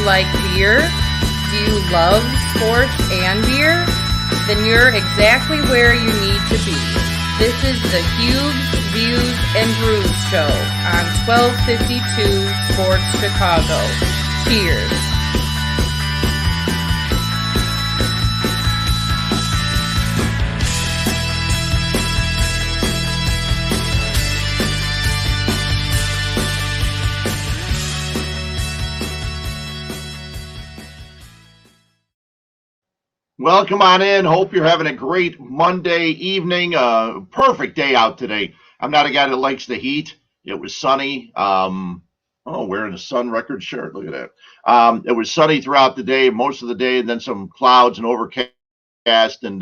like beer? Do you love sports and beer? Then you're exactly where you need to be. This is the Huebs Views Brews show on 1252 Sports Chicago. Cheers. Welcome on in. Hope you're having a great Monday evening. Perfect day out today. I'm not a guy that likes the heat. It was sunny. Wearing a Sun record shirt. Look at that. It was sunny throughout the day, most of the day, and then some clouds and overcast. And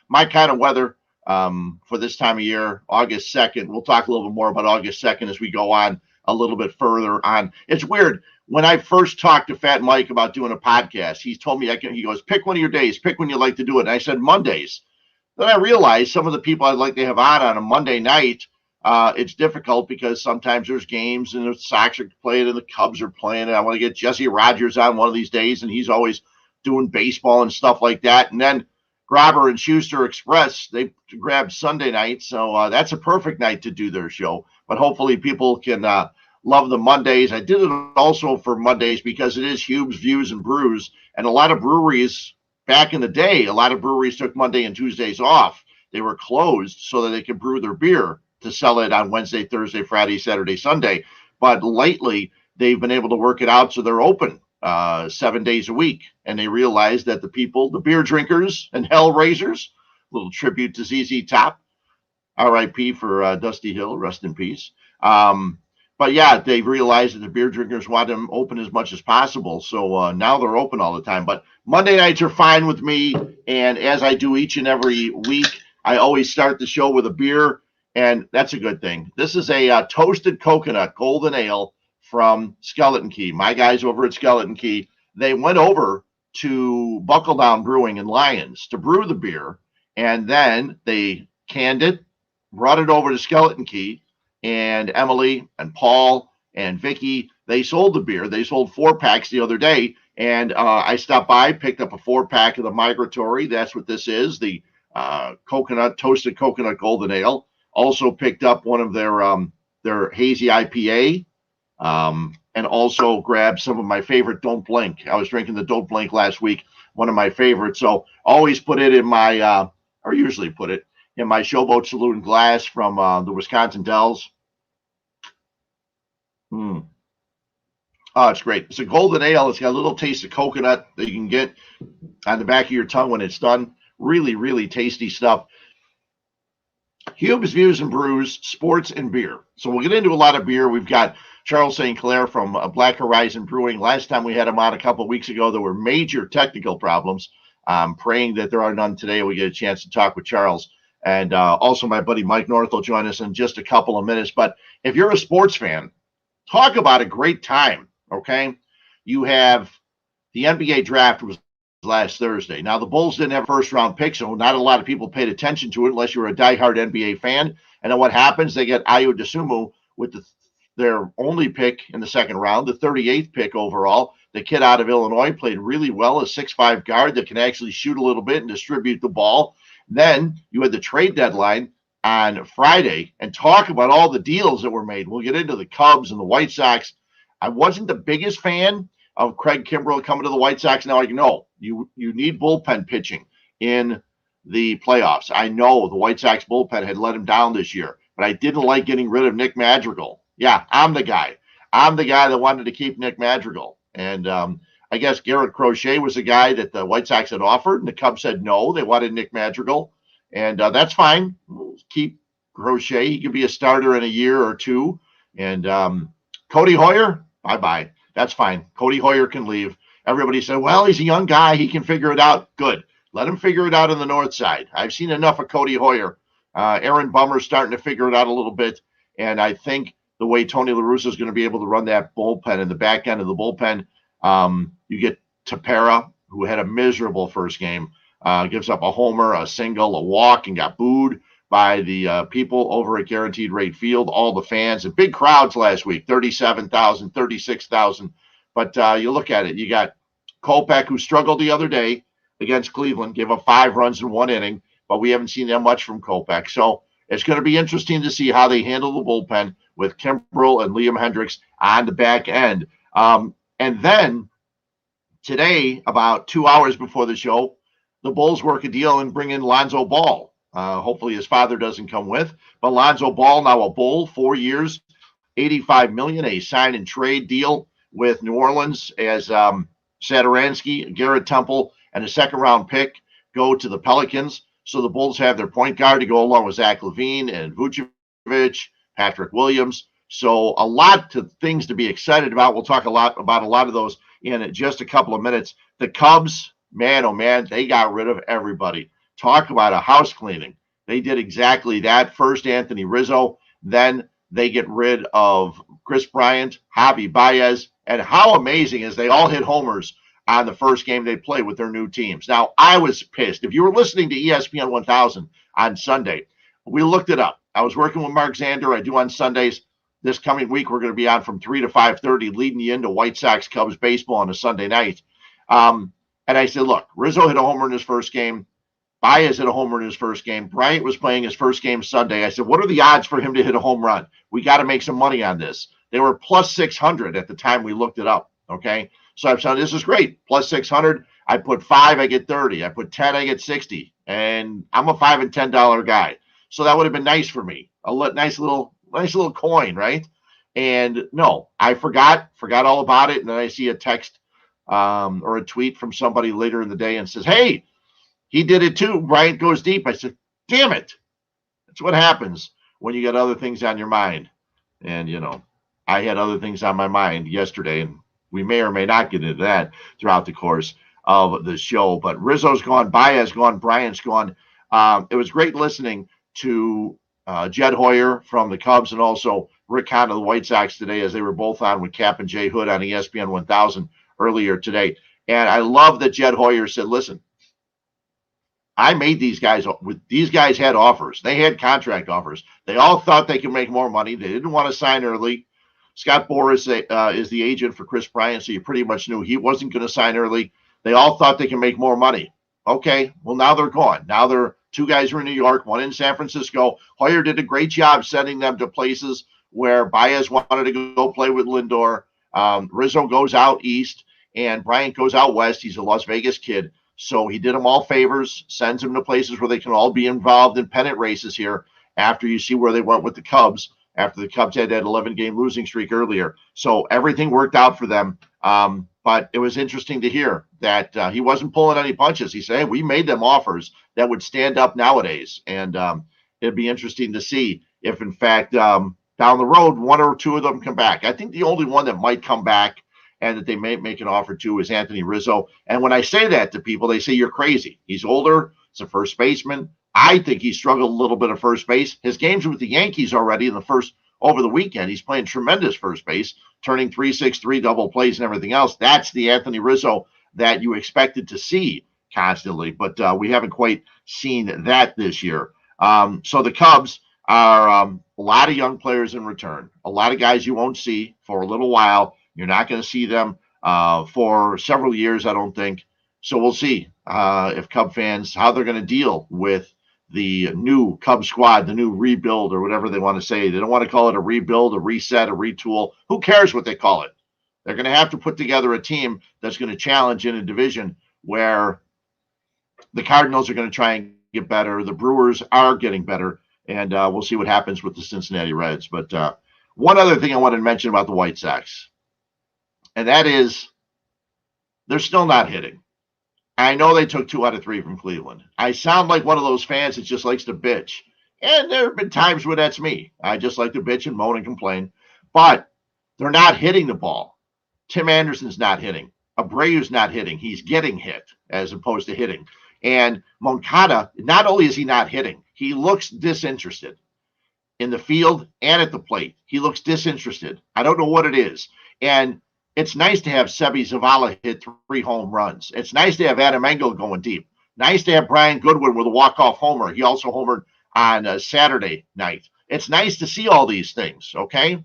my kind of weather for this time of year, August 2nd. We'll talk a little bit more about August 2nd as we go on a little bit further on. It's weird. When I first talked to Fat Mike about doing a podcast, he told me, he goes, pick one of your days, pick when you like to do it. And I said, Mondays. Then I realized some of the people I'd like to have on a Monday night, it's difficult because sometimes there's games and the Sox are playing and the Cubs are playing. And I want to get Jesse Rogers on one of these days, and he's always doing baseball and stuff like that. And then Grabber and Schuster Express, they grabbed Sunday night. So that's a perfect night to do their show. But hopefully people can love the Mondays. I did it also for Mondays because it is Huebs Views and Brews. And a lot of breweries back in the day, a lot of breweries took Monday and Tuesdays off. They were closed so that they could brew their beer to sell it on Wednesday, Thursday, Friday, Saturday, Sunday. But lately, they've been able to work it out so they're open 7 days a week. And they realized that the people, the beer drinkers and hell raisers, little tribute to ZZ Top, R.I.P. for Dusty Hill, rest in peace. But yeah, they've realized that the beer drinkers want them open as much as possible. So now they're open all the time. But Monday nights are fine with me. And as I do each and every week, I always start the show with a beer. And that's a good thing. This is a toasted coconut golden ale from Skeleton Key. My guys over at Skeleton Key, they went over to Buckle Down Brewing in Lyons to brew the beer. And then they canned it, brought it over to Skeleton Key. And Emily and Paul and Vicky, they sold the beer. They sold 4-packs the other day. And I stopped by, picked up a 4-pack of the Migratory. That's what this is, the toasted coconut golden ale. Also picked up one of their hazy IPA. And also grabbed some of my favorite Don't Blink. I was drinking the Don't Blink last week, one of my favorites. So always put it in my, or usually put it in my Showboat Saloon glass from the Wisconsin Dells. Oh, it's great. It's a golden ale. It's got a little taste of coconut that you can get on the back of your tongue when it's done. Really, really tasty stuff. Huebs Views and Brews, sports and beer. So we'll get into a lot of beer. We've got Charles St. Clair from Black Horizon Brewing. Last time we had him on a couple of weeks ago, there were major technical problems. I'm praying that there are none today. We get a chance to talk with Charles. And also my buddy Mike North will join us in just a couple of minutes. But if you're a sports fan, talk about a great time, okay? You have the NBA draft was last Thursday. Now, the Bulls didn't have first-round picks, so not a lot of people paid attention to it unless you were a diehard NBA fan. And then what happens? They get Ayo Dosunmu with their only pick in the second round, the 38th pick overall. The kid out of Illinois played really well, a 6'5" guard that can actually shoot a little bit and distribute the ball. Then you had the trade deadline on Friday and talk about all the deals that were made. We'll get into the Cubs and the White Sox. I wasn't the biggest fan of Craig Kimbrell coming to the White Sox. Now I know you need bullpen pitching in the playoffs. I know the White Sox bullpen had let him down this year, but I didn't like getting rid of Nick Madrigal. Yeah, I'm the guy. I'm the guy that wanted to keep Nick Madrigal. And I guess Garrett Crochet was the guy that the White Sox had offered, and the Cubs said no. They wanted Nick Madrigal, and that's fine. We'll keep Crochet. He could be a starter in a year or two. And Cody Hoyer, bye-bye. That's fine. Cody Hoyer can leave. Everybody said, well, he's a young guy. He can figure it out. Good. Let him figure it out on the north side. I've seen enough of Cody Hoyer. Aaron Bummer's starting to figure it out a little bit, and I think the way Tony La Russa is going to be able to run that bullpen in the back end of the bullpen, you get Tepera, who had a miserable first game, gives up a homer, a single, a walk, and got booed by the people over at Guaranteed Rate Field, all the fans, and big crowds last week, 37,000, 36,000 But you look at it, you got Kopech, who struggled the other day against Cleveland, gave up 5 runs in 1 inning, but we haven't seen that much from Kopech. So it's going to be interesting to see how they handle the bullpen with Kimbrel and Liam Hendricks on the back end. And then today, about 2 hours before the show, the Bulls work a deal and bring in Lonzo Ball. Hopefully his father doesn't come with, but Lonzo Ball, now a Bull, 4 years, $85 million, a sign and trade deal with New Orleans, as Satoransky, Garrett Temple, and a second-round pick go to the Pelicans. So the Bulls have their point guard to go along with Zach LaVine and Vucevic, Patrick Williams. So a lot of things to be excited about. We'll talk about a lot of those in just a couple of minutes. The Cubs, man, oh man, they got rid of everybody. Talk about a house cleaning. They did exactly that. First, Anthony Rizzo. Then they get rid of Chris Bryant, Javi Baez, and how amazing is they all hit homers on the first game they played with their new teams. Now, I was pissed. If you were listening to ESPN 1000 on Sunday, we looked it up. I was working with Mark Zander. I do on Sundays. This coming week, we're going to be on from 3 to 5:30, leading you into White Sox Cubs baseball on a Sunday night. And I said, look, Rizzo hit a homer in his first game. Baez hit a homer in his first game. Bryant was playing his first game Sunday. I said, what are the odds for him to hit a home run? We got to make some money on this. They were plus 600 at the time we looked it up, okay? So I'm saying, this is great. Plus 600. I put 5, I get 30. I put 10, I get 60. And I'm a $5 and $10 guy. So that would have been nice for me. A nice little coin, right? And no, I forgot all about it. And then I see a text or a tweet from somebody later in the day and says, hey, he did it too. Bryant goes deep. I said, damn it. That's what happens when you got other things on your mind. And, you know, I had other things on my mind yesterday, and we may or may not get into that throughout the course of the show. But Rizzo's gone, Baez gone, Bryant's gone. It was great listening to Jed Hoyer from the Cubs and also Rick Hahn of the White Sox today, as they were both on with Cap and Jay Hood on ESPN 1000 earlier today. And I love that Jed Hoyer said, listen, I made these guys had offers. They had contract offers. They all thought they could make more money. They didn't want to sign early. Scott Boras is the agent for Chris Bryant, so you pretty much knew he wasn't going to sign early. They all thought they could make more money. Okay, well, now they're gone. Now they're 2 guys are in New York, 1 in San Francisco. Hoyer did a great job sending them to places where Baez wanted to go play with Lindor. Rizzo goes out east, and Bryant goes out west. He's a Las Vegas kid. So he did them all favors, sends them to places where they can all be involved in pennant races here after you see where they went with the Cubs, after the Cubs had that 11-game losing streak earlier. So everything worked out for them. But it was interesting to hear that he wasn't pulling any punches. He said, hey, we made them offers that would stand up nowadays. And it'd be interesting to see if, in fact, down the road, 1 or 2 of them come back. I think the only one that might come back and that they may make an offer to is Anthony Rizzo. And when I say that to people, they say, you're crazy. He's older. He's a first baseman. I think he struggled a little bit at first base. His games with the Yankees already over the weekend, he's playing tremendous first base, turning 3-6-3 double plays and everything else. That's the Anthony Rizzo that you expected to see constantly, but we haven't quite seen that this year. So the Cubs are a lot of young players in return, a lot of guys you won't see for a little while. You're not going to see them for several years, I don't think. So we'll see if Cub fans, how they're going to deal with the new Cub squad, the new rebuild, or whatever they want to say. They don't want to call it a rebuild, a reset, a retool. Who cares what they call it? They're going to have to put together a team that's going to challenge in a division where the Cardinals are going to try and get better. The Brewers are getting better, and we'll see what happens with the Cincinnati Reds. But one other thing I wanted to mention about the White Sox, and that is they're still not hitting. I know they took 2 out of 3 from Cleveland. I sound like one of those fans that just likes to bitch. And there have been times where that's me. I just like to bitch and moan and complain. But they're not hitting the ball. Tim Anderson's not hitting. Abreu's not hitting. He's getting hit as opposed to hitting. And Moncada, not only is he not hitting, he looks disinterested in the field and at the plate. He looks disinterested. I don't know what it is. And it's nice to have Sebi Zavala hit 3 home runs. It's nice to have Adam Engel going deep. Nice to have Brian Goodwin with a walk-off homer. He also homered on Saturday night. It's nice to see all these things, okay?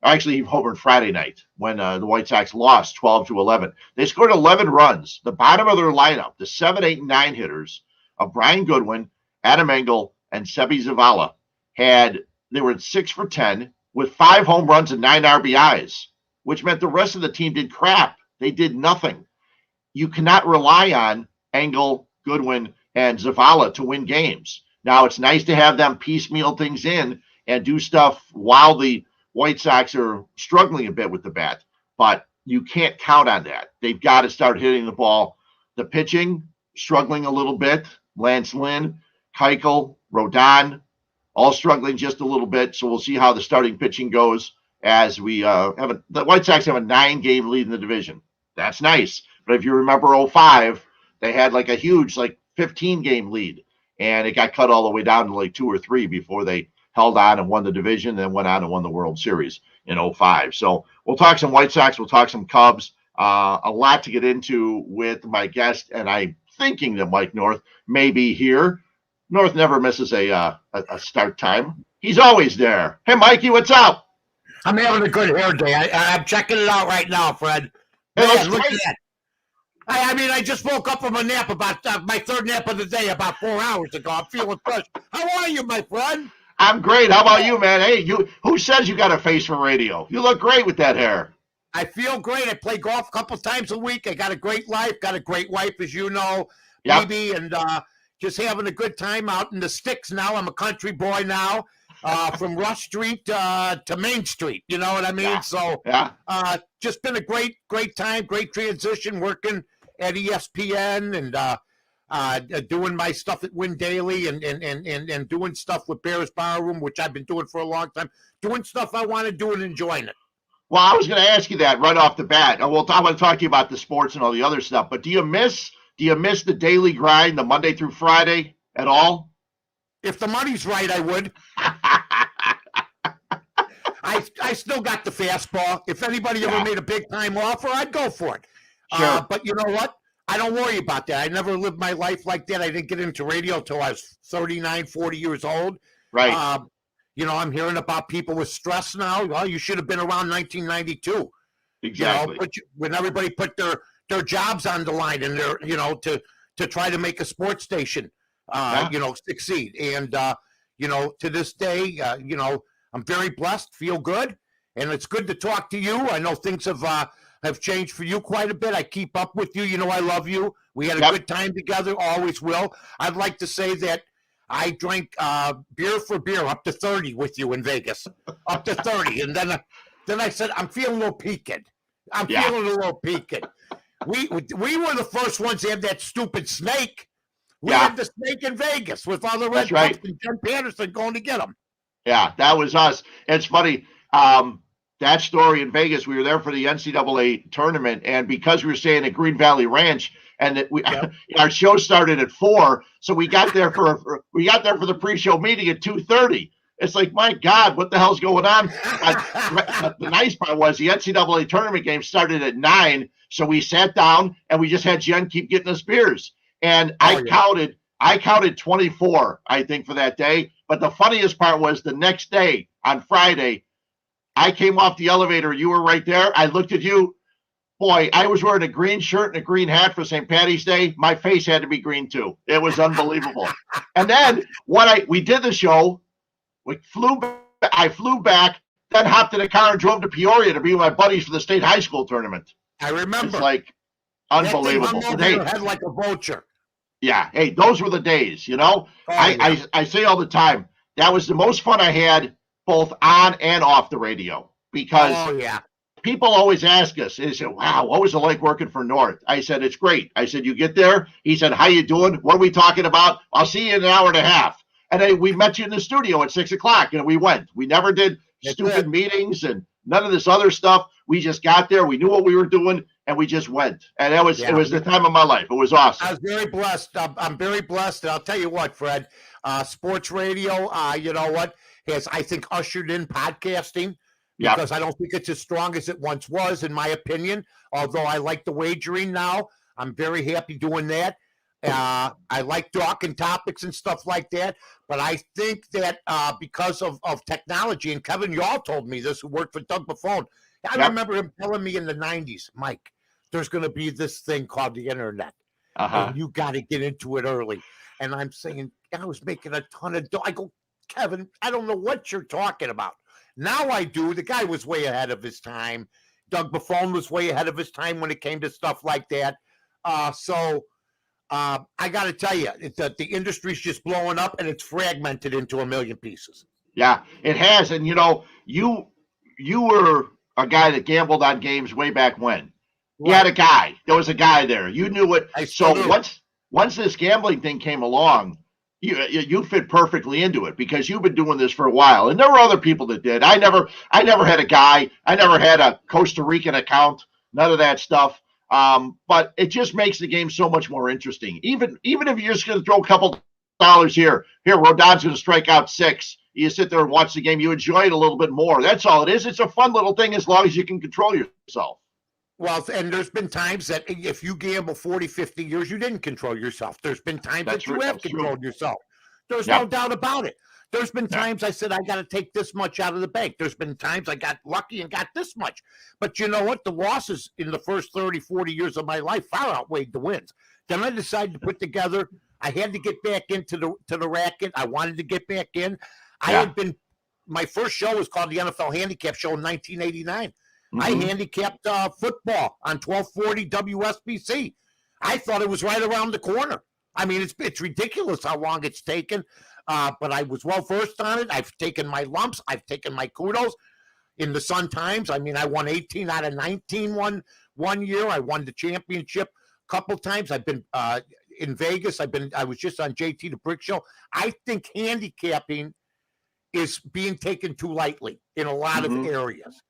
Actually, he homered Friday night when the White Sox lost 12-11. They scored 11 runs. The bottom of their lineup, the 7, 8, and 9 hitters of Brian Goodwin, Adam Engel, and Sebi Zavala they were at 6 for 10 with 5 home runs and 9 RBIs, which meant the rest of the team did crap. They did nothing. You cannot rely on Engel, Goodwin, and Zavala to win games. Now, it's nice to have them piecemeal things in and do stuff while the White Sox are struggling a bit with the bat, but you can't count on that. They've got to start hitting the ball. The pitching, struggling a little bit. Lance Lynn, Keuchel, Rodon, all struggling just a little bit. So we'll see how the starting pitching goes as we the White Sox have a 9-game lead in the division. That's nice. But if you remember 05, they had like a huge 15-game lead, and it got cut all the way down to 2 or 3 before they held on and won the division, then went on and won the World Series in 05. So we'll talk some White Sox, we'll talk some Cubs, a lot to get into with my guest, and I'm thinking that Mike North may be here. North never misses a start time. He's always there. Hey, Mikey, what's up? I'm having a good hair day. I'm checking it out right now, Fred. Hey, Man, look at that. I just woke up from a nap about my third nap of the day about 4 hours ago. I'm feeling fresh. How are you, my friend? I'm great. How about you, man? Hey, who says you got a face for radio? You look great with that hair. I feel great. I play golf a couple times a week. I got a great life, got a great wife, as you know, baby, and just having a good time out in the sticks now. I'm a country boy now, from Rush Street to Main Street. You know what I mean? Yeah. So just been a great time, great transition working at ESPN and doing my stuff at Win Daily and doing stuff with Bears Barroom, which I've been doing for a long time, doing stuff I want to do and enjoying it. Well, I was going to ask you that right off the bat. I want to talk to you about the sports and all the other stuff, but do you miss the daily grind, the Monday through Friday at all? If the money's right, I would. I still got the fastball. If anybody ever made a big time offer, I'd go for it. Sure. But you know what? I don't worry about that. I never lived my life like that. I didn't get into radio till I was 39, 40 years old. Right. I'm hearing about people with stress now. Well, you should have been around 1992. Exactly. When everybody put their jobs on the line and their, to try to make a sports station, succeed. And, to this day, I'm very blessed, feel good. And it's good to talk to you. I know things have changed for you quite a bit. I keep up with you. You know I love you. We had a good time together, always will. I'd like to say that I drank beer for beer up to 30 with you in Vegas, up to 30. And then I said, I'm feeling a little peaked. Feeling a little peaked. We were the first ones to have that stupid snake. We had the snake in Vegas with all the Red Sox and Ken Patterson going to get them. Yeah, that was us. It's funny. That story in Vegas, we were there for the NCAA tournament, and because we were staying at Green Valley Ranch, and our show started at 4, so we got there for the pre-show meeting at 2:30. It's like, my God, what the hell's going on? The nice part was the NCAA tournament game started at 9, so we sat down and we just had Jen keep getting us beers, and I counted 24, I think, for that day. But the funniest part was the next day on Friday, I came off the elevator. You were right there. I looked at you. Boy, I was wearing a green shirt and a green hat for St. Patty's Day. My face had to be green too. It was unbelievable. And then we did the show, I flew back, then hopped in a car and drove to Peoria to be with my buddies for the state high school tournament. I remember. It's like unbelievable. That thing hung over your head like a vulture. Yeah. Hey, those were the days, I say all the time, that was the most fun I had both on and off the radio, because people always ask us, they say, wow, what was it like working for North? I said, it's great. I said, you get there? He said, how you doing? What are we talking about? I'll see you in an hour and a half. And then we met you in the studio at 6 o'clock, and we went. We never did stupid meetings and none of this other stuff. We just got there. We knew what we were doing, and we just went. And it was the time of my life. It was awesome. I was very blessed. I'm very blessed. And I'll tell you what, Fred, sports radio, you know what, has, I think, ushered in podcasting, because I don't think it's as strong as it once was, in my opinion. Although I like the wagering now. I'm very happy doing that. I like talking topics and stuff like that. But I think that because of technology, and Kevin, you all told me this, who worked for Doug Buffone. I Yep. remember him telling me in the 90s, Mike, there's going to be this thing called the internet, Uh-huh. and you got to get into it early. And I'm saying, I was making a ton of dough. I go, Kevin, I don't know what you're talking about. Now I do. The guy was way ahead of his time. Doug Buffone was way ahead of his time when it came to stuff like that. I got to tell you, the industry's just blowing up, and it's fragmented into a million pieces. Yeah, it has. And you were a guy that gambled on games way back when. You had a guy. There was a guy there. You knew it. So once this gambling thing came along, you fit perfectly into it because you've been doing this for a while. And there were other people that did. I never had a guy. I never had a Costa Rican account. None of that stuff. But it just makes the game so much more interesting. Even if you're just going to throw a couple dollars here, Rodon's going to strike out 6. You sit there and watch the game. You enjoy it a little bit more. That's all it is. It's a fun little thing as long as you can control yourself. Well, and there's been times that if you gamble 40, 50 years, you didn't control yourself. There's been times that you have controlled yourself. There's no doubt about it. There's been times I said, I got to take this much out of the bank. There's been times I got lucky and got this much. But you know what? The losses in the first 30, 40 years of my life far outweighed the wins. Then I decided to put together, I had to get back into the racket. I wanted to get back in. My first show was called the NFL Handicap Show in 1989. Mm-hmm. I handicapped football on 1240 WSBC. I thought it was right around the corner. I mean, it's ridiculous how long it's taken, but I was well versed on it. I've taken my lumps. I've taken my kudos in the Sun Times. I mean, I won 18 out of 19 one year. I won the championship a couple times. I've been in Vegas. I was just on JT the Brick Show. I think handicapping is being taken too lightly in a lot of areas.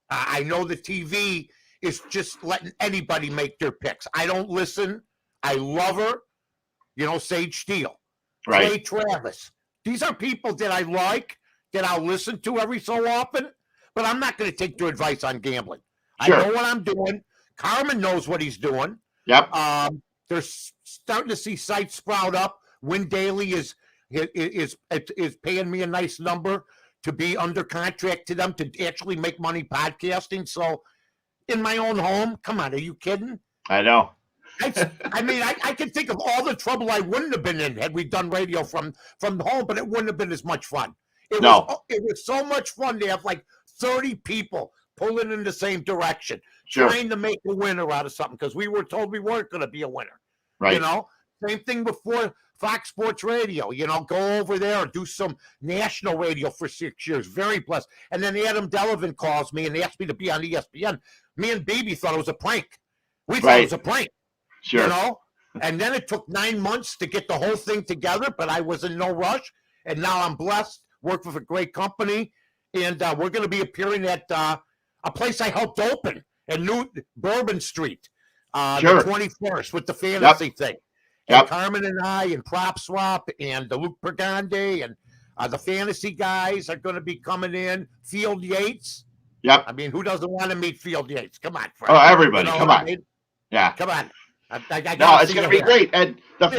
I know the TV is just letting anybody make their picks. I don't listen. I love her. Sage Steele, Clay Travis. These are people that I like, that I'll listen to every so often, but I'm not going to take their advice on gambling. Sure. I know what I'm doing. Carmen knows what he's doing. Yep. They're starting to see sites sprout up. Win Daily is paying me a nice number to be under contract to them to actually make money podcasting. So in my own home, come on, are you kidding? I know. I can think of all the trouble I wouldn't have been in had we done radio from home, but it wouldn't have been as much fun. It was so much fun to have like 30 people pulling in the same direction, trying to make a winner out of something, because we were told we weren't going to be a winner. Right. Same thing before Fox Sports Radio, go over there and do some national radio for 6 years. Very blessed. And then Adam Delavan calls me and asked me to be on ESPN. Me and Beebe thought it was a prank. We thought it was a prank. Sure. And then it took 9 months to get the whole thing together, but I was in no rush. And now I'm blessed, work with a great company. And we're going to be appearing at a place I helped open in New Bourbon Street, the 21st with the fantasy thing. And Carmen and I and Prop Swap and Luke Pregande and the fantasy guys are going to be coming in. Field Yates. Yep. I mean, who doesn't want to meet Field Yates? Come on, Fred. Oh, everybody. Come on. I mean? Yeah. Come on. No, it's going to be great. And the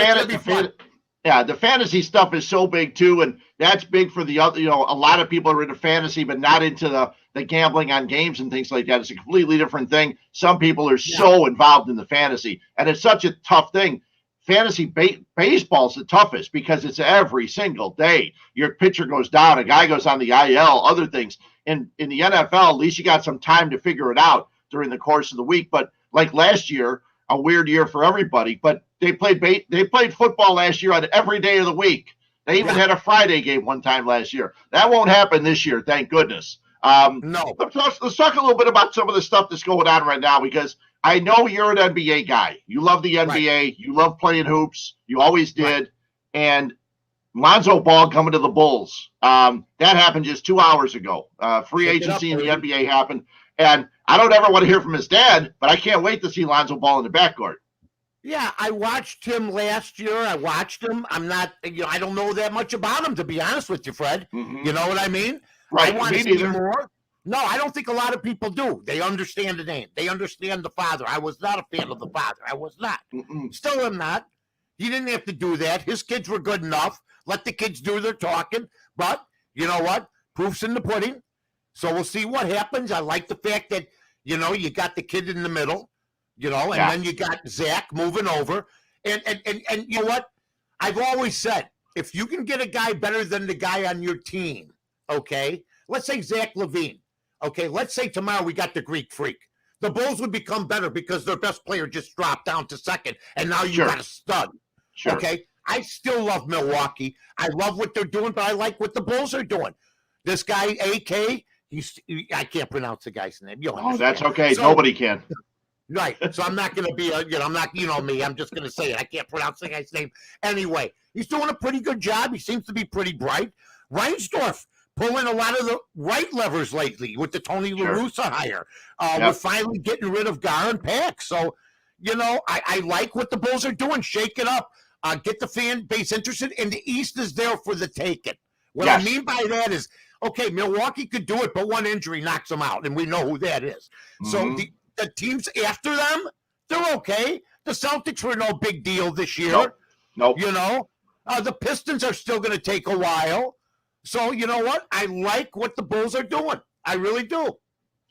fantasy stuff is so big too, and that's big for the other. A lot of people are into fantasy, but not into the gambling on games and things like that. It's a completely different thing. Some people are so involved in the fantasy, and it's such a tough thing. Fantasy baseball is the toughest because it's every single day. Your pitcher goes down, a guy goes on the IL, other things. In the NFL, at least you got some time to figure it out during the course of the week. But like last year, a weird year for everybody. But they played football last year on every day of the week. They even had a Friday game one time last year. That won't happen this year, thank goodness. No. Let's talk a little bit about some of the stuff that's going on right now, because I know you're an NBA guy. You love the NBA. Right. You love playing hoops. You always did. Right. And Lonzo Ball coming to the Bulls. That happened just 2 hours ago. Free agency in the NBA happened. And I don't ever want to hear from his dad, but I can't wait to see Lonzo Ball in the backcourt. Yeah, I watched him last year. I watched him. I'm not, I don't know that much about him, to be honest with you, Fred. Mm-hmm. You know what I mean? Right. I want to see more. No, I don't think a lot of people do. They understand the name. They understand the father. I was not a fan of the father. I was not. Still am not. He didn't have to do that. His kids were good enough. Let the kids do their talking. But you know what? Proof's in the pudding. So we'll see what happens. I like the fact that, you got the kid in the middle, and then you got Zach moving over. And you know what? I've always said, if you can get a guy better than the guy on your team, okay? Let's say Zach LaVine. Okay, let's say tomorrow we got the Greek Freak. The Bulls would become better because their best player just dropped down to second, and now you got a stud. Sure. Okay, I still love Milwaukee. I love what they're doing, but I like what the Bulls are doing. This guy, AK, I can't pronounce the guy's name. That's okay. So, nobody can. Right. So I'm not going to be I'm not, me. I'm just going to say it. I can't pronounce the guy's name. Anyway, he's doing a pretty good job. He seems to be pretty bright. Reinsdorf pulling a lot of the right levers lately with the Tony La Russa hire. We're finally getting rid of Gar and Pack. So, I like what the Bulls are doing. Shake it up. Get the fan base interested. And the East is there for the taking. What I mean by that is, okay, Milwaukee could do it, but one injury knocks them out, and we know who that is. So the teams after them, they're okay. The Celtics were no big deal this year. Nope. The Pistons are still going to take a while. So you know what? I like what the Bulls are doing. I really do.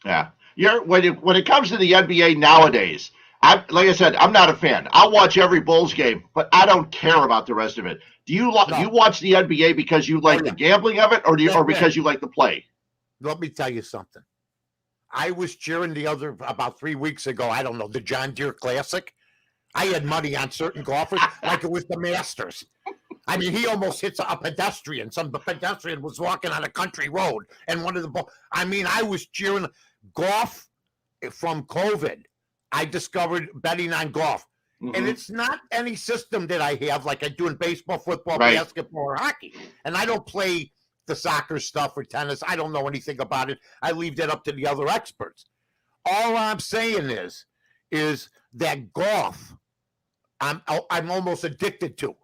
Yeah. When it comes to the NBA nowadays, like I said, I'm not a fan. I'll watch every Bulls game, but I don't care about the rest of it. Do you you watch the NBA because you like the gambling of it, or because you like the play? Let me tell you something. I was cheering about 3 weeks ago. I don't know, the John Deere Classic. I had money on certain golfers like it was the Masters. I mean, he almost hits a pedestrian. Some pedestrian was walking on a country road, and one of the balls. I mean, I was cheering golf from COVID. I discovered betting on golf. And it's not any system that I have like I do in baseball, football, basketball, or hockey. And I don't play the soccer stuff or tennis. I don't know anything about it. I leave that up to the other experts. All I'm saying is that golf, I'm almost addicted to.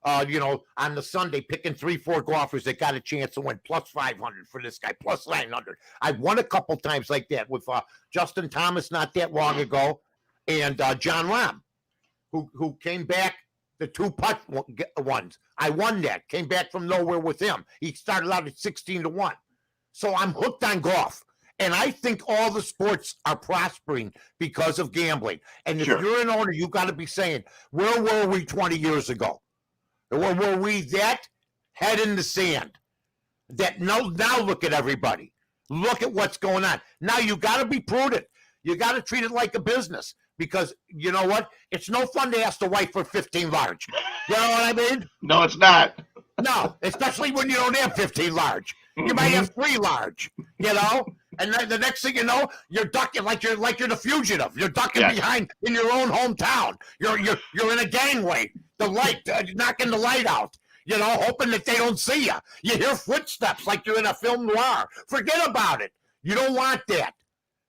On the Sunday, picking 3-4 golfers that got a chance to win, plus 500 for this guy, plus 900. I won a couple times like that with Justin Thomas not that long ago, and John Rahm, who came back the 2-putt ones. I won that. Came back from nowhere with him. He started out at 16-1. So I'm hooked on golf. And I think all the sports are prospering because of gambling. And if you're an owner, you got to be saying, where were we 20 years ago? Or were we that head in the sand? That now look at everybody. Look at what's going on. Now you got to be prudent. You got to treat it like a business. Because you know what? It's no fun to ask the wife for 15 large. You know what I mean? No, it's not. No, especially when you don't have 15 large. You might have 3 large, And then the next thing you know, you're ducking like you're the fugitive. You're ducking behind in your own hometown. You're in a gangway. The light, knocking the light out. Hoping that they don't see you. You hear footsteps like you're in a film noir. Forget about it. You don't want that.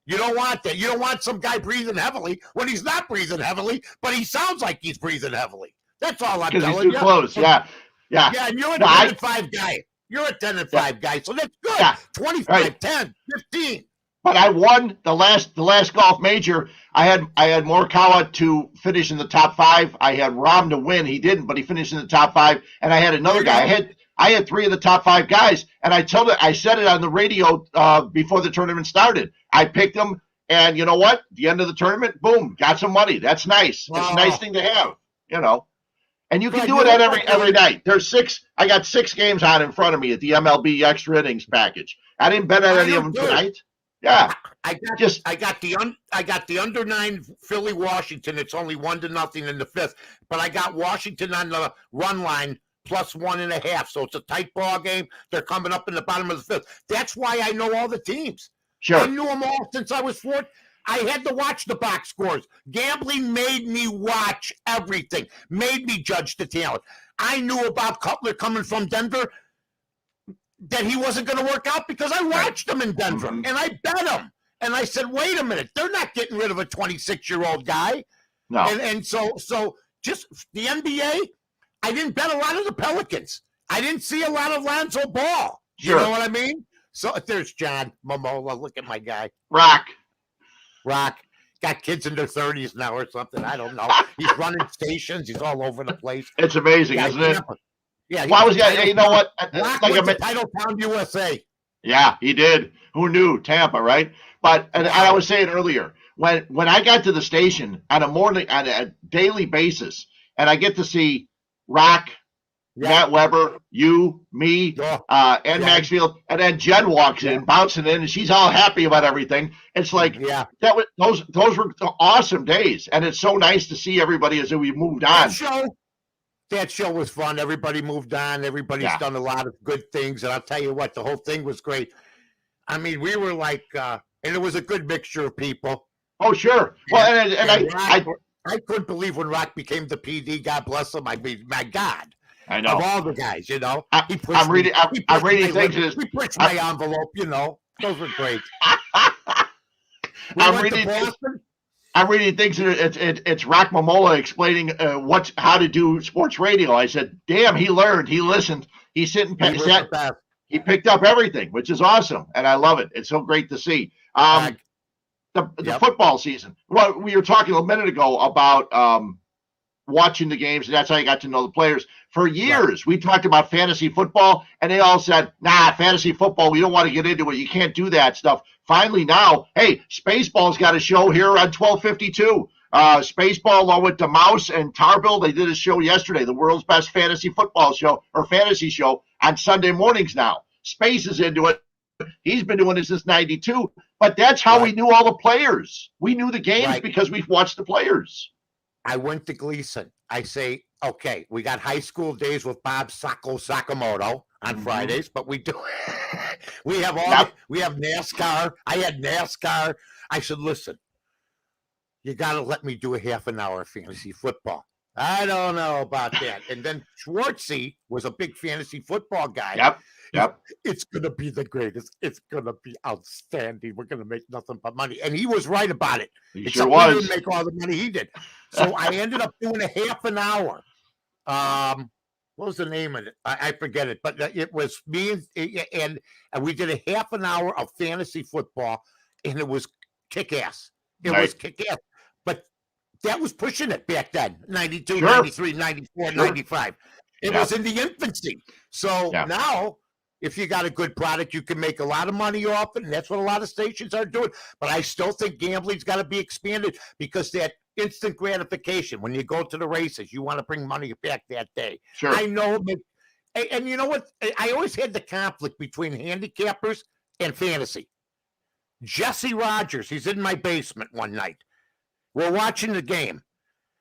You don't want that. You don't want some guy breathing heavily when he's not breathing heavily, but he sounds like he's breathing heavily. That's all I'm telling you. Because he's too close. Yeah. Yeah, and you're a 10-5 guy. You're a 10-5 guy, so that's good. Yeah. 25, 10, 15. But I won the last golf major. I had Morikawa to finish in the top 5. I had Rahm to win. He didn't, but he finished in the top 5. And I had another guy. I had 3 of the top 5 guys, and I said it on the radio before the tournament started. I picked them, and you know what? At the end of the tournament, boom, got some money. That's nice. Wow. It's a nice thing to have, And you can do it every night. I got 6 games on in front of me at the MLB extra innings package. I didn't bet on any of them tonight. Yeah. I got the under 9 Philly Washington. It's only 1-0 in the 5th, but I got Washington on the run line plus 1.5. So it's a tight ball game. They're coming up in the bottom of the 5th. That's why I know all the teams. Sure. I knew them all since I was 4. I had to watch the box scores. Gambling made me watch everything, made me judge the talent. I knew about Cutler coming from Denver, that he wasn't going to work out because I watched him in Denver, and I bet him. And I said, wait a minute, they're not getting rid of a 26-year-old guy. No. And so just the NBA, I didn't bet a lot of the Pelicans. I didn't see a lot of Lonzo Ball. Sure. You know what I mean? So there's John Momola. Look at my guy. Rock. got kids in their 30s now or something. I don't know. He's running stations. He's all over the place. It's amazing, Yeah, isn't it? yeah. Well, you know what? Rock Like went to Titletown, USA. Yeah, he did. Who knew? Tampa, right? But and I was saying earlier, when I got to the station on a daily basis, and I get to see Rock, Matt Weber, you, me, and Maxfield, and then Jen walks in, bouncing in, and she's all happy about everything. It's like those were awesome days, and it's so nice to see everybody as we moved on. That show was fun. Everybody moved on. Everybody's done a lot of good things, and I'll tell you what, the whole thing was great. I mean, we were like, and it was a good mixture of people. Oh, sure. Well, and I couldn't believe when Rock became the PD. God bless him. I mean, my God. I know. Of all the guys, you know. I'm reading things. He pushed my envelope, you know. Those were great. I'm reading things. It's Rock Momola explaining how to do sports radio. I said, "Damn, he learned. He listened. He he picked up everything, which is awesome, and I love it. It's so great to see." The football season. Well, we were talking a minute ago about watching the games, and that's how you got to know the players. For years, we talked about fantasy football, and they all said, "Nah, fantasy football, we don't want to get into it. You can't do that stuff." Finally now, hey, Spaceball's got a show here on 1252. Spaceball, along with DeMouse and Tarbill, they did a show yesterday, the world's best fantasy football show, or fantasy show, on Sunday mornings now. Space is into it. He's been doing this since 92, but that's how we knew all the players. We knew the games because we've watched the players. I went to Gleason. I say, okay, we got high school days with Bob Sakamoto on Fridays, but we do. we have we have NASCAR. I had NASCAR. I said, listen, you got to let me do a half an hour of fantasy football. I don't know about that. And then Schwartzy was a big fantasy football guy. Yep. It's going to be the greatest. It's going to be outstanding. We're going to make nothing but money. And he was right about it. He sure was. We didn't make all the money he did. So I ended up doing a half an hour. What was the name of it? I forget it. But it was me and we did a half an hour of fantasy football, and it was kick-ass. It was kick-ass. But that was pushing it back then, 92, 93, 94, 95. It was in the infancy. So now, if you got a good product, you can make a lot of money off it, and that's what a lot of stations are doing. But I still think gambling's got to be expanded because that instant gratification, when you go to the races, you want to bring money back that day. Sure. I know. And you know what? I always had the conflict between handicappers and fantasy. Jesse Rogers, he's in my basement one night. We're watching the game.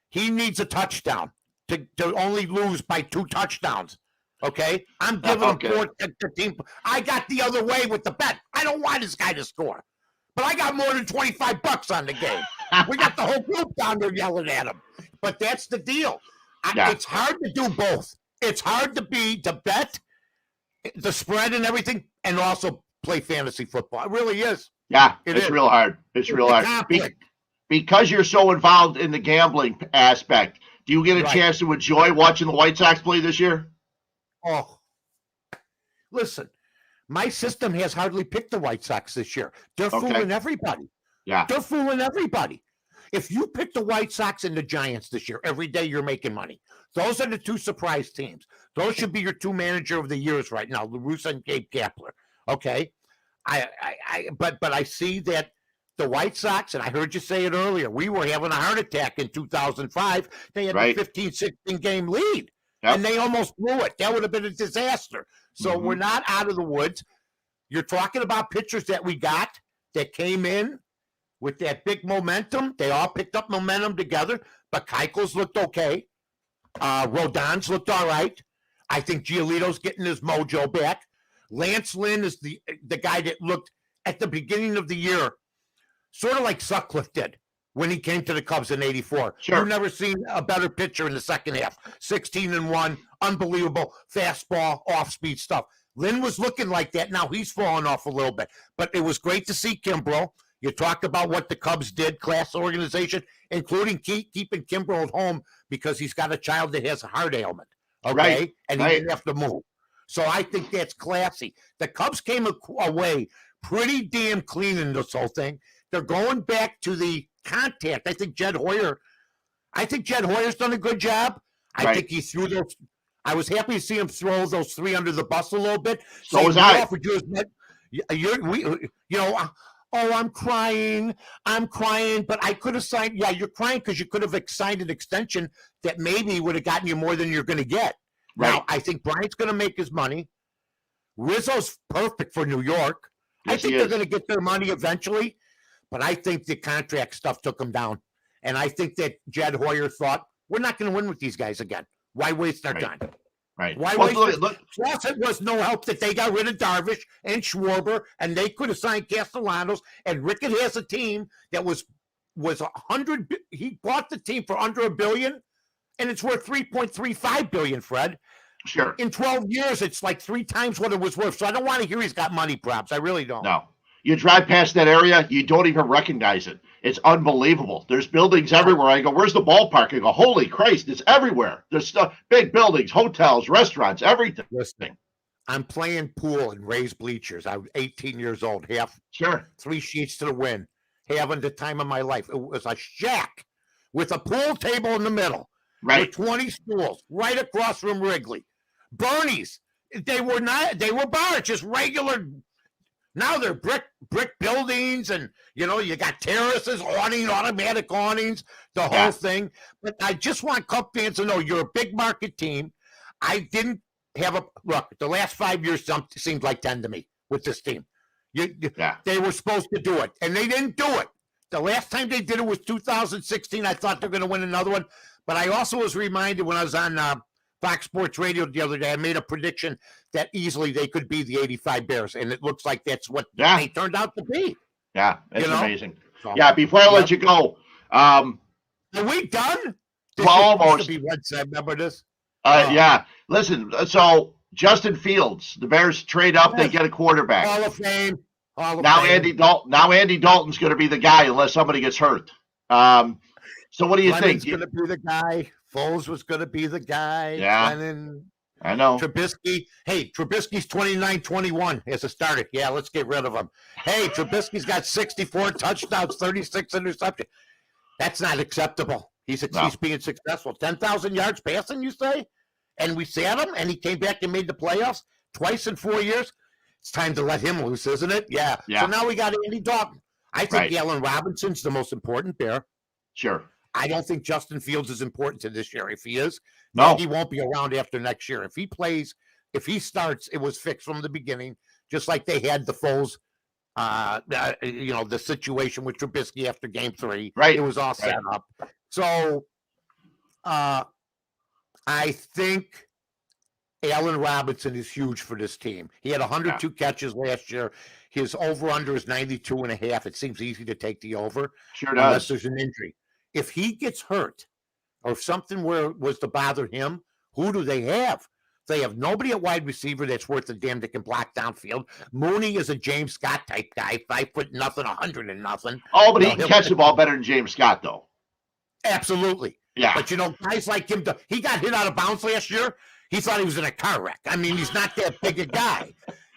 He needs a touchdown to only lose by 2 touchdowns. Okay? I'm giving him 14. I got the other way with the bet. I don't want this guy to score. But I got more than $25 on the game. We got the whole group down there yelling at him. But that's the deal. It's hard to do both. It's hard to bet the spread and everything and also play fantasy football. It really is. Yeah, it's real hard. It's real hard. Because you're so involved in the gambling aspect, do you get a chance to enjoy watching the White Sox play this year? Oh, listen, my system has hardly picked the White Sox this year. They're fooling everybody. Yeah. They're fooling everybody. If you pick the White Sox and the Giants this year, every day you're making money. Those are the 2 surprise teams. Those should be your 2 manager of the years right now, La Russa and Gabe Kapler. Okay? But I see that the White Sox, and I heard you say it earlier, we were having a heart attack in 2005. They had a 15, 16 game lead. Yep. And they almost blew it. That would have been a disaster. So we're not out of the woods. You're talking about pitchers that we got that came in with that big momentum. They all picked up momentum together. But Keuchel's looked okay. Rodon's looked all right. I think Giolito's getting his mojo back. Lance Lynn is the guy that looked at the beginning of the year sort of like Sutcliffe did when he came to the Cubs in '84. Sure. You've never seen a better pitcher in the second half. 16-1, unbelievable, fastball, off-speed stuff. Lynn was looking like that. Now he's falling off a little bit. But it was great to see Kimbrel. You talked about what the Cubs did, class organization, including keeping Kimbrel at home because he's got a child that has a heart ailment. Okay? And he didn't have to move. So I think that's classy. The Cubs came away pretty damn clean in this whole thing. they're going back to the contact. I think Jed Hoyer's done a good job. I think he threw those. I was happy to see him throw those 3 under the bus a little bit. So was I. I'm crying, but I could have signed. Yeah, you're crying because you could have signed an extension that maybe would have gotten you more than you're going to get. Right. Now, I think Bryant's going to make his money. Rizzo's perfect for New York. Yes, I think they're going to get their money eventually, but I think the contract stuff took them down. And I think that Jed Hoyer thought, we're not going to win with these guys again. Why waste our time? Right. Why waste Plus, it was no help that they got rid of Darvish and Schwarber, and they could have signed Castellanos, and Rickett has a team that was 100. He bought the team for under $1 billion, and it's worth $3.35 billion, Fred. Sure. In 12 years, it's like 3 times what it was worth. So I don't want to hear he's got money props. I really don't. No. You drive past that area, you don't even recognize it. It's unbelievable. There's buildings everywhere. I go, where's the ballpark? I go, holy Christ, it's everywhere. There's stuff, big buildings, hotels, restaurants, everything. Listen, I'm playing pool in raised bleachers. I was 18 years old, 3 sheets to the wind, having the time of my life. It was a shack with a pool table in the middle, with 20 stools right across from Wrigley. Bernie's, they were bars, just regular. Now they're brick buildings, and you got terraces, automatic awnings, the whole thing. But I just want Cub fans to know you're a big market team. I didn't have a look. The last 5 years seemed like 10 to me with this team. They were supposed to do it, and they didn't do it. The last time they did it was 2016. I thought they're going to win another one, but I also was reminded when I was on Fox Sports Radio the other day, I made a prediction that easily they could be the 85 Bears, and it looks like that's what they turned out to be. Yeah, it's amazing. So, before I let you go. Are we done? Almost. Remember this? Yeah. Listen, so Justin Fields, the Bears trade up, they get a quarterback. Hall of Fame. Andy Dalton's going to be the guy unless somebody gets hurt. So what do you think? Going to be the guy. Foles was going to be the guy. Yeah. I know. Trubisky. Hey, Trubisky's 29-21 as a starter. Yeah, let's get rid of him. Hey, Trubisky's got 64 touchdowns, 36 interceptions. That's not acceptable. He's being successful. 10,000 yards passing, you say? And we sat him, and he came back and made the playoffs twice in 4 years. It's time to let him loose, isn't it? Yeah. So now we got Andy Dalton. I think Allen Robinson's the most important Bear. Sure. I don't think Justin Fields is important to this year. If he is, he won't be around after next year. If he plays, if he starts, it was fixed from the beginning, just like they had the Foles, the situation with Trubisky after Game 3. Right. It was all set up. So I think Allen Robinson is huge for this team. He had 102 catches last year. His over-under is 92.5. It seems easy to take the over. Sure does. Unless there's an injury. If he gets hurt or if something was to bother him, who do they have? They have nobody at wide receiver that's worth a damn that can block downfield. Mooney is a James Scott type guy, 5 foot nothing, 100 and nothing. Oh, but he can catch the ball better than James Scott, though. Absolutely. Yeah. But guys like him, he got hit out of bounds last year. He thought he was in a car wreck. I mean, he's not that big a guy.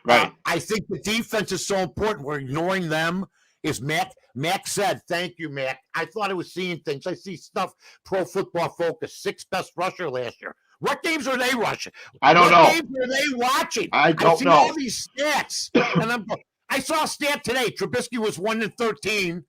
Right. I think the defense is so important. We're ignoring them. Is Mac? Mac said, thank you, Mac. I thought I was seeing things. I see stuff, Pro Football Focus, 6th best rusher last year. What games are they rushing? I don't know. What games are they watching? I don't know. all these stats. And I saw a stat today. Trubisky was 1-13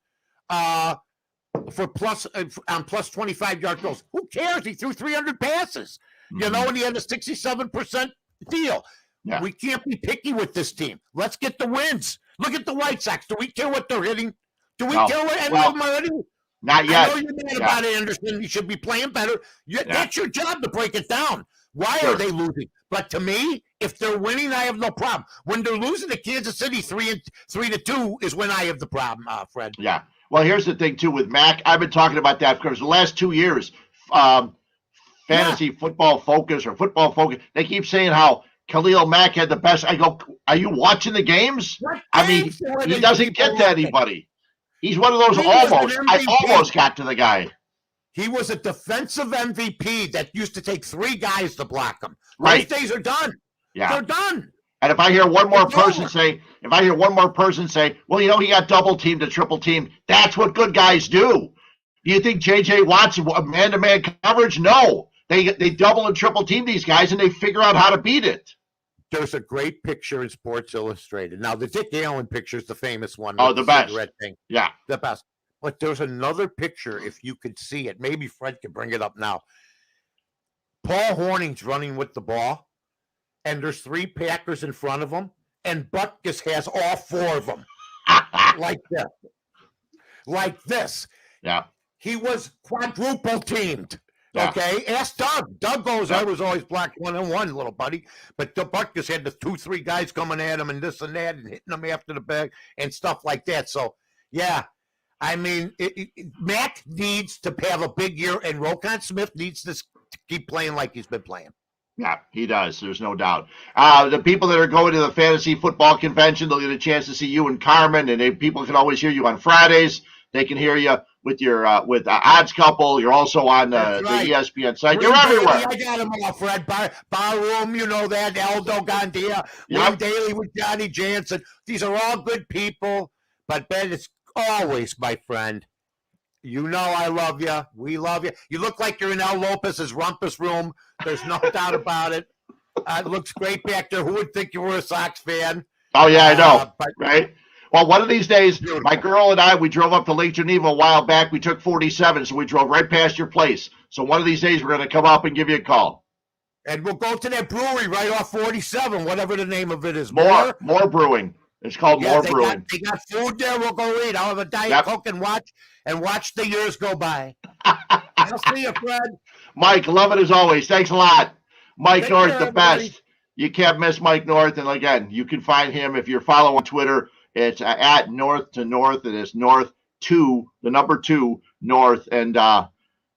for plus 25-yard goals. Who cares? He threw 300 passes. Mm-hmm. And he had a 67% deal. Yeah. We can't be picky with this team. Let's get the wins. Look at the White Sox. Do we care what they're hitting? Do we care what any of them are hitting? Not yet. I know you're mad about Anderson. You should be playing better. That's your job to break it down. Why are they losing? But to me, if they're winning, I have no problem. When they're losing to Kansas City 3-2 is when I have the problem, Fred. Yeah. Well, here's the thing, too, with Mac. I've been talking about that because the last 2 years, Fantasy Football Focus, they keep saying how Khalil Mack had the best. I go, are you watching the games? I mean, he doesn't get to anybody. He's one of those almost. I almost got to the guy. He was a defensive MVP that used to take 3 guys to block him. Right. Those days are done. Yeah. They're done. And if I hear one more person say, well, he got double teamed or triple teamed, that's what good guys do. Do you think J.J. Watt's man-to-man coverage? No. They double and triple team these guys, and they figure out how to beat it. There's a great picture in Sports Illustrated. Now, the Dick Allen picture is the famous one. Oh, the best. Cigarette thing. Yeah. The best. But there's another picture, if you could see it. Maybe Fred could bring it up now. Paul Horning's running with the ball, and there's 3 Packers in front of him, and Butkus has all 4 of them. Like this. Like this. Yeah. He was quadruple teamed. Yeah. Okay, ask Doug. Doug goes, I was always black 1-on-1, little buddy. But the Butkus had the 2-3 guys coming at him and this and that and hitting him after the bag and stuff like that. So, yeah, I mean, Mac needs to have a big year, and Roquan Smith needs to keep playing like he's been playing. Yeah, he does. There's no doubt. The people that are going to the fantasy football convention, they'll get a chance to see you and Carmen, and people can always hear you on Fridays. They can hear you with your Odds Couple. You're also on the ESPN site. You're everywhere. I got them all, Fred. Barroom, you know that. Aldo Gandia. Wayne Daly with Johnny Jansen. These are all good people. But Ben, it's always my friend. You know I love you. We love you. You look like you're in Al Lopez's rumpus room. There's no doubt about it. It looks great back there. Who would think you were a Sox fan? Oh, yeah, I know. Right? Well, one of these days, my girl and I, we drove up to Lake Geneva a while back. We took 47, so we drove right past your place. So one of these days, we're going to come up and give you a call. And we'll go to that brewery right off 47, whatever the name of it is. More Brewing. It's called More Brewing. They got food there. We'll go eat. I'll have a Diet Coke and watch the years go by. I'll see you, Fred. Mike, love it as always. Thanks a lot. Mike North, the best. You can't miss Mike North. And again, you can find him if you're following on Twitter. It's at North to North. It is North 2, the number 2 North. And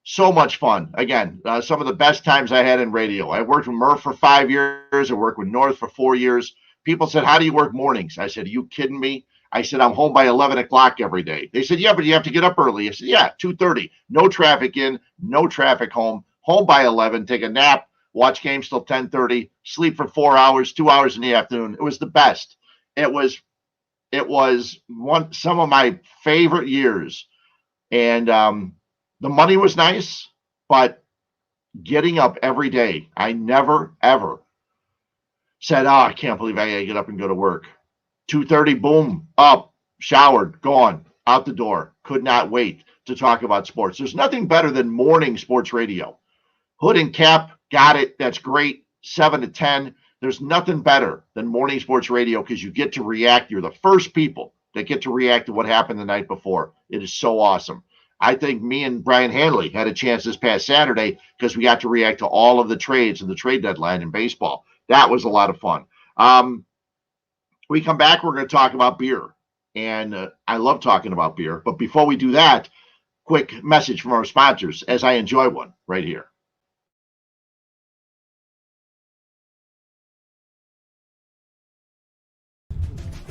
so much fun. Again, some of the best times I had in radio. I worked with Murph for 5 years. I worked with North for 4 years. People said, how do you work mornings? I said, are you kidding me? I said, I'm home by 11 o'clock every day. They said, yeah, but you have to get up early. I said, yeah, 2:30. No traffic in, no traffic home. Home by 11, take a nap, watch games till 10:30, sleep for 4 hours, 2 hours in the afternoon. It was the best. It was some of my favorite years. And the money was nice, but getting up every day, I never, ever said, I can't believe I gotta get up and go to work. 2:30, boom, up, showered, gone, out the door. Could not wait to talk about sports. There's nothing better than morning sports radio. Hood and Cap, got it. That's great. 7 to 10. There's nothing better than morning sports radio because you get to react. You're the first people that get to react to what happened the night before. It is so awesome. I think me and Brian Hanley had a chance this past Saturday because we got to react to all of the trades and the trade deadline in baseball. That was a lot of fun. We come back, we're going to talk about beer. And I love talking about beer. But before we do that, quick message from our sponsors as I enjoy one right here.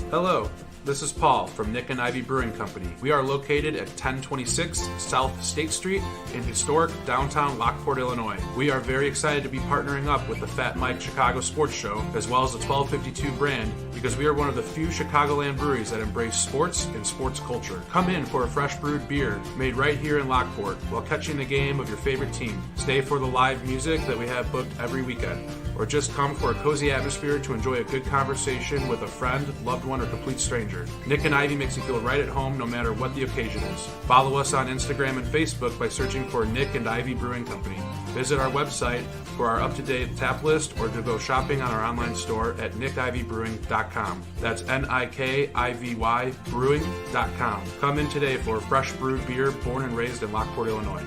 Hello, this is Paul from Nick and Ivy Brewing Company. We are located at 1026 South State Street in historic downtown Lockport, Illinois. We are very excited to be partnering up with the Fat Mike Chicago Sports Show, as well as the 1252 brand, because we are one of the few Chicagoland breweries that embrace sports and sports culture. Come in for a fresh brewed beer made right here in Lockport while catching the game of your favorite team. Stay for the live music that we have booked every weekend, or just come for a cozy atmosphere to enjoy a good conversation with a friend, loved one, or complete stranger. Nick and Ivy makes you feel right at home no matter what the occasion is. Follow us on Instagram and Facebook by searching for Nick and Ivy Brewing Company. Visit our website for our up-to-date tap list or to go shopping on our online store at nickivybrewing.com. That's Nikivy brewing.com. Come in today for a fresh brewed beer born and raised in Lockport, Illinois.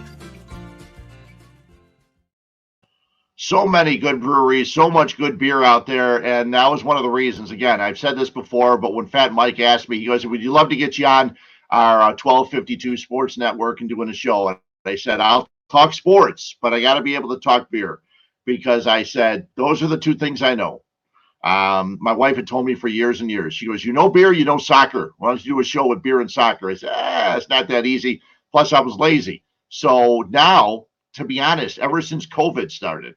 So many good breweries, so much good beer out there, and that was one of the reasons. Again, I've said this before, but when Fat Mike asked me, he goes, would you love to get you on our 1252 Sports Network and doing a show? And I said, I'll talk sports, but I got to be able to talk beer, because I said, those are the two things I know. My wife had told me for years and years. She goes, you know beer, you know soccer. Why don't you do a show with beer and soccer? I said, it's not that easy. Plus, I was lazy. So now, to be honest, ever since COVID started,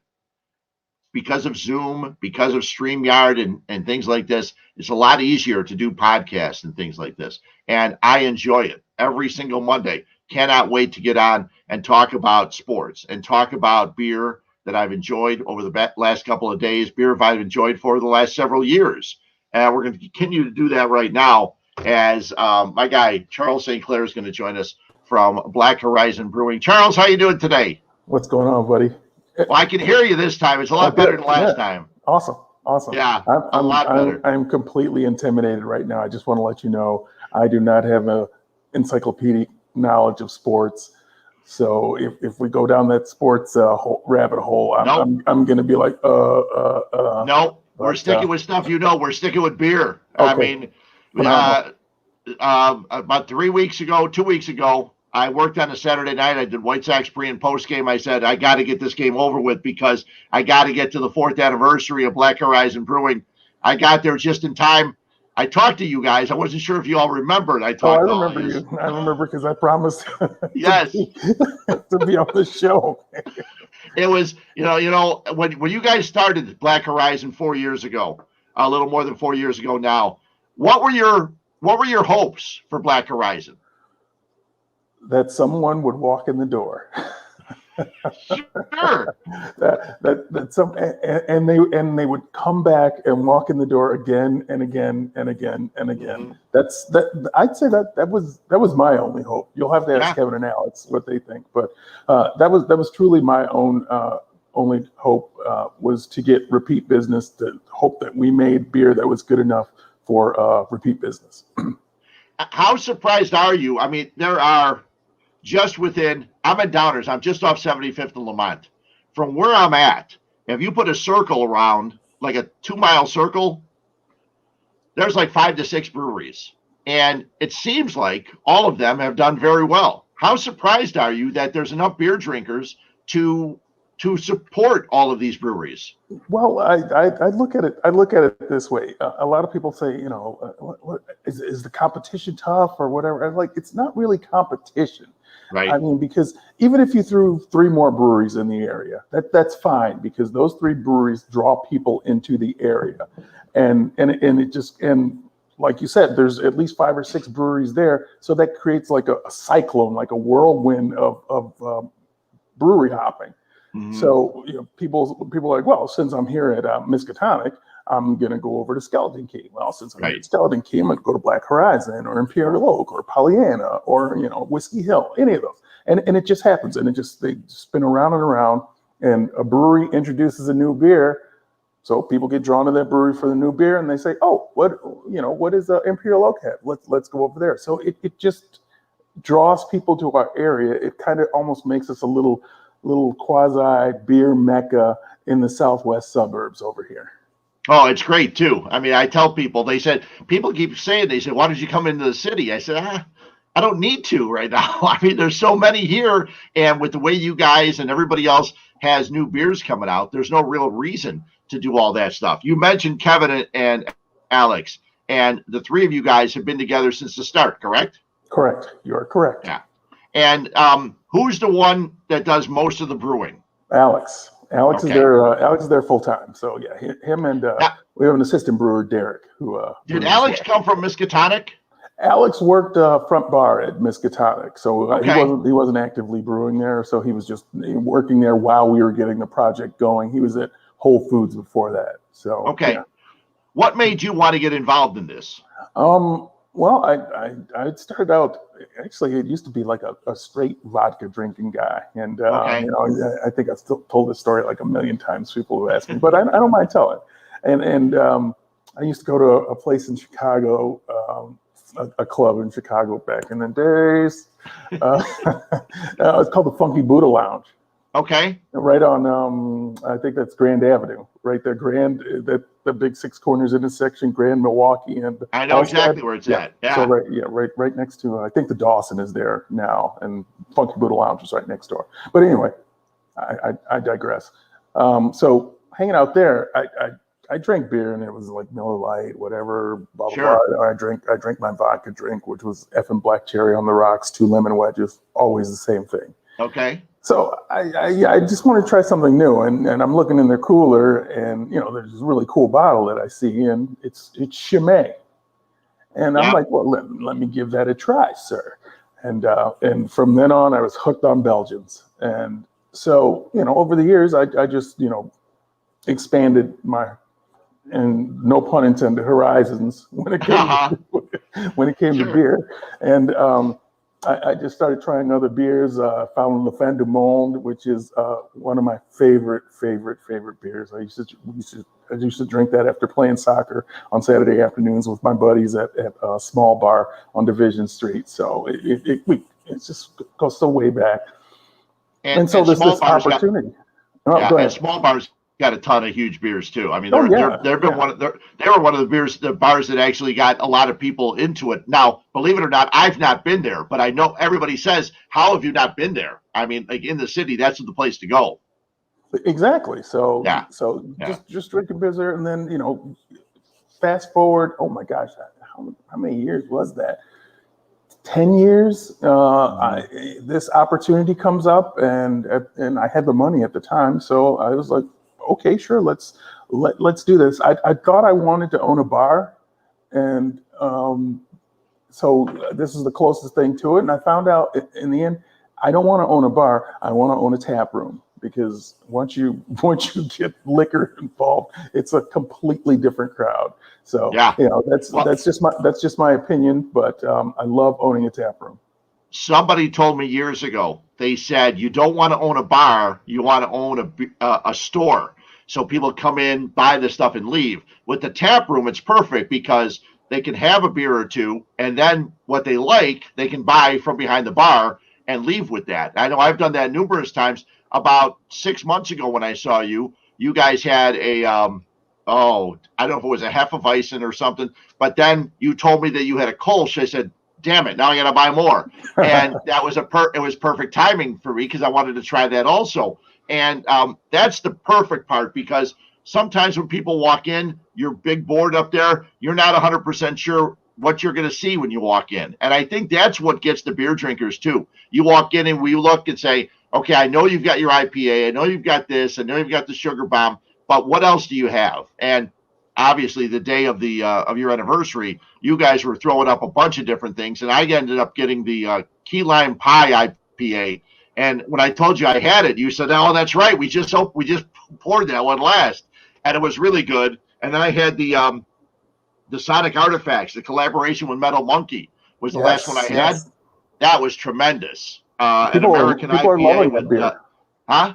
because of Zoom, because of StreamYard and things like this, it's a lot easier to do podcasts and things like this. And I enjoy it every single Monday. Cannot wait to get on and talk about sports and talk about beer that I've enjoyed over the last couple of days, beer I've enjoyed for the last several years. And we're going to continue to do that right now as my guy, Charles St. Clair, is going to join us from Black Horizon Brewing. Charles, how you doing today? What's going on, buddy? Well, I can hear you this time. It's a lot better than last time. Awesome. Yeah, a lot better. I'm completely intimidated right now. I just want to let you know I do not have a encyclopedic knowledge of sports. So if we go down that sports rabbit hole, I'm going to be like, No, we're sticking with stuff We're sticking with beer. Okay. I mean, about 2 weeks ago, I worked on a Saturday night. I did White Sox pre and post game. I said, I got to get this game over with because I got to get to the 4th anniversary of Black Horizon Brewing. I got there just in time. I talked to you guys. I wasn't sure if you all remembered. I remember you. I remember because I promised yes. to be on the show. It was, when you guys started Black Horizon 4 years ago, a little more than 4 years ago now, what were your hopes for Black Horizon? That someone would walk in the door. Sure. that some and they would come back and walk in the door again and again and again and again. Mm-hmm. I'd say that was my only hope. You'll have to ask Kevin and Alex what they think, but that was truly my own only hope was to get repeat business. To hope that we made beer that was good enough for repeat business. How surprised are you? I mean, there are. I'm at Downers. I'm just off 75th and Lamont. From where I'm at, if you put a circle around, like a 2-mile circle, there's like 5 to 6 breweries. And it seems like all of them have done very well. How surprised are you that there's enough beer drinkers to support all of these breweries? Well, I look at it this way. A lot of people say, what is the competition tough or whatever? I'm like, it's not really competition. Right. I mean, because even if you threw 3 more breweries in the area, that's fine because those 3 breweries draw people into the area, and like you said, there's at least 5 or 6 breweries there, so that creates like a cyclone, like a whirlwind of brewery hopping. Mm-hmm. So people are like, well, since I'm here at Miskatonic, I'm going to go over to Skeleton Key. Well, since I'm at Skeleton Key, I'm going to go to Black Horizon or Imperial Oak or Pollyanna or, Whiskey Hill, any of those. And it just happens. And they spin around and around. And a brewery introduces a new beer. So people get drawn to that brewery for the new beer. And they say, oh, what is Imperial Oak have? Let's go over there. So it just draws people to our area. It kind of almost makes us a little quasi beer mecca in the southwest suburbs over here. Oh, it's great too. I mean, I tell people, people keep saying, why don't you come into the city? I said, I don't need to right now. I mean, there's so many here. And with the way you guys and everybody else has new beers coming out, there's no real reason to do all that stuff. You mentioned Kevin and Alex, and the 3 of you guys have been together since the start, correct? Correct. You are correct. Yeah. And who's the one that does most of the brewing? Alex. Alex is there full time. So yeah, him and we have an assistant brewer, Derek, who. Did Alex come from Miskatonic? Alex worked front bar at Miskatonic, so he wasn't actively brewing there. So he was just working there while we were getting the project going. He was at Whole Foods before that. So What made you want to get involved in this? Well, I started out, actually, it used to be like a straight vodka drinking guy. And, I think I've still told this story like a million times. People have asked me, but I don't mind telling. And I used to go to a place in Chicago, a club in Chicago back in the days. It's called the Funky Buddha Lounge. Okay. Right on, I think that's Grand Avenue, right there. The big 6 corners intersection, Grand Milwaukee, and I know exactly where it's at. Yeah. So right next to, I think the Dawson is there now, and Funky Buddha Lounge is right next door. But anyway, I digress. So hanging out there, I drank beer, and it was like Miller Lite, whatever, blah blah blah. I drank my vodka drink, which was effing black cherry on the rocks, 2 lemon wedges, always the same thing. Okay. So I just want to try something new, and I'm looking in their cooler, and there's this really cool bottle that I see, and it's Chimay, and I'm Yeah. like, well, let me give that a try, sir, and from then on I was hooked on Belgians, and so over the years I just expanded my, and no pun intended, horizons when it came to Sure. beer, and I just started trying other beers. Found Le Fin du Monde, which is one of my favorite beers. I used to drink that after playing soccer on Saturday afternoons with my buddies at a small bar on Division Street. So it just goes so way back. And so there's small this bars got opportunity. Oh, Yeah, go and ahead. small bars got a ton of huge beers too. I mean, Oh they've been yeah. they were one of the bars that actually got a lot of people into it. Now, believe it or not, I've not been there, but I know everybody says, "How have you not been there?" I mean, like in the city, that's the place to go. Exactly. Yeah, So yeah. just drinking beer, and then fast forward. Oh my gosh, how many years was that? 10 years. This opportunity comes up, and I had the money at the time, so I was like, okay, sure, let's do this. I thought I wanted to own a bar, and so this is the closest thing to it. And I found out in the end, I don't want to own a bar. I want to own a tap room, because once you get liquor involved, it's a completely different crowd. So Yeah. Well, that's just my opinion, but I love owning a tap room. somebody told me years ago. They said you don't want to own a bar, you want to own a store. So people come in, buy the stuff, and leave. With the tap room, it's perfect because they can have a beer or two, and then what they like, they can buy from behind the bar and leave with that. I know I've done that numerous times. About 6 months ago, when I saw you, you guys had a I don't know if it was a Hefeweizen or something, but then you told me that you had a Kolsch. I said, damn it, now I got to buy more. And that was it was perfect timing for me because I wanted to try that also. And that's the perfect part, because sometimes when people walk in, you're big board up there, you're not 100% sure what you're going to see when you walk in. And I think that's what gets the beer drinkers too. You walk in and we look and say, okay, I know you've got your IPA, I know you've got this, I know you've got the sugar bomb, but what else do you have? And obviously the day of the of your anniversary, you guys were throwing up a bunch of different things, and I ended up getting the key lime pie IPA. And when I told you I had it, you said, "Oh, that's right. We just poured that one last," and it was really good. And then I had the Sonic Artifacts, the collaboration with Metal Monkey was the last one I had. Yes. That was tremendous. An People American are IPA loving with that beer. huh?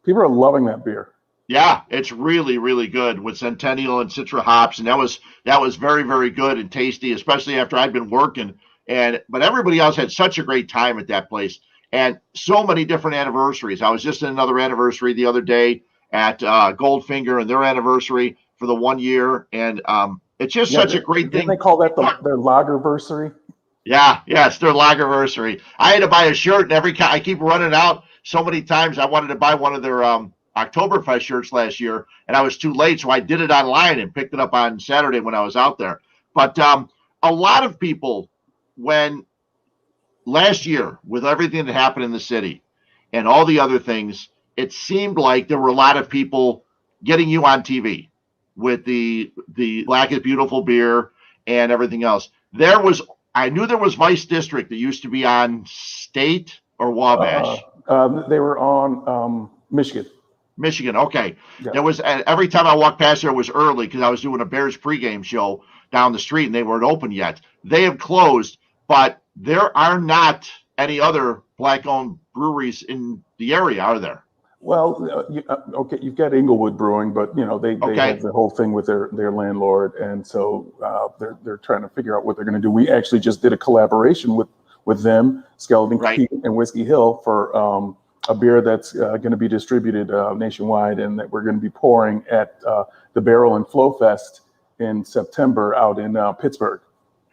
People are loving that beer. Yeah, it's really, really good with Centennial and Citra hops, and that was very, very good and tasty, especially after I'd been working. But everybody else had such a great time at that place, and so many different anniversaries. I was just in another anniversary the other day at Goldfinger and their anniversary for the 1 year, and it's just such a great thing. Didn't they call that their lagerversary? Yeah, it's their lagerversary. I had to buy a shirt, and I keep running out so many times. I wanted to buy one of their Oktoberfest shirts last year, and I was too late, so I did it online and picked it up on Saturday when I was out there. But a lot of people, when last year, with everything that happened in the city and all the other things, it seemed like there were a lot of people getting you on TV with the Black is Beautiful beer and everything else. I knew there was Vice District that used to be on State or Wabash. They were on Michigan. Okay. Yeah. There was, every time I walked past there, it was early because I was doing a Bears pregame show down the street and they weren't open yet. They have closed, but there are not any other black-owned breweries in the area, are there? Well, okay, you've got Inglewood Brewing, but they have the whole thing with their landlord, and so they're trying to figure out what they're going to do. We actually just did a collaboration with them, Skeleton Creek and Whiskey Hill, for a beer that's going to be distributed nationwide, and that we're going to be pouring at the Barrel and Flow Fest in September out in Pittsburgh.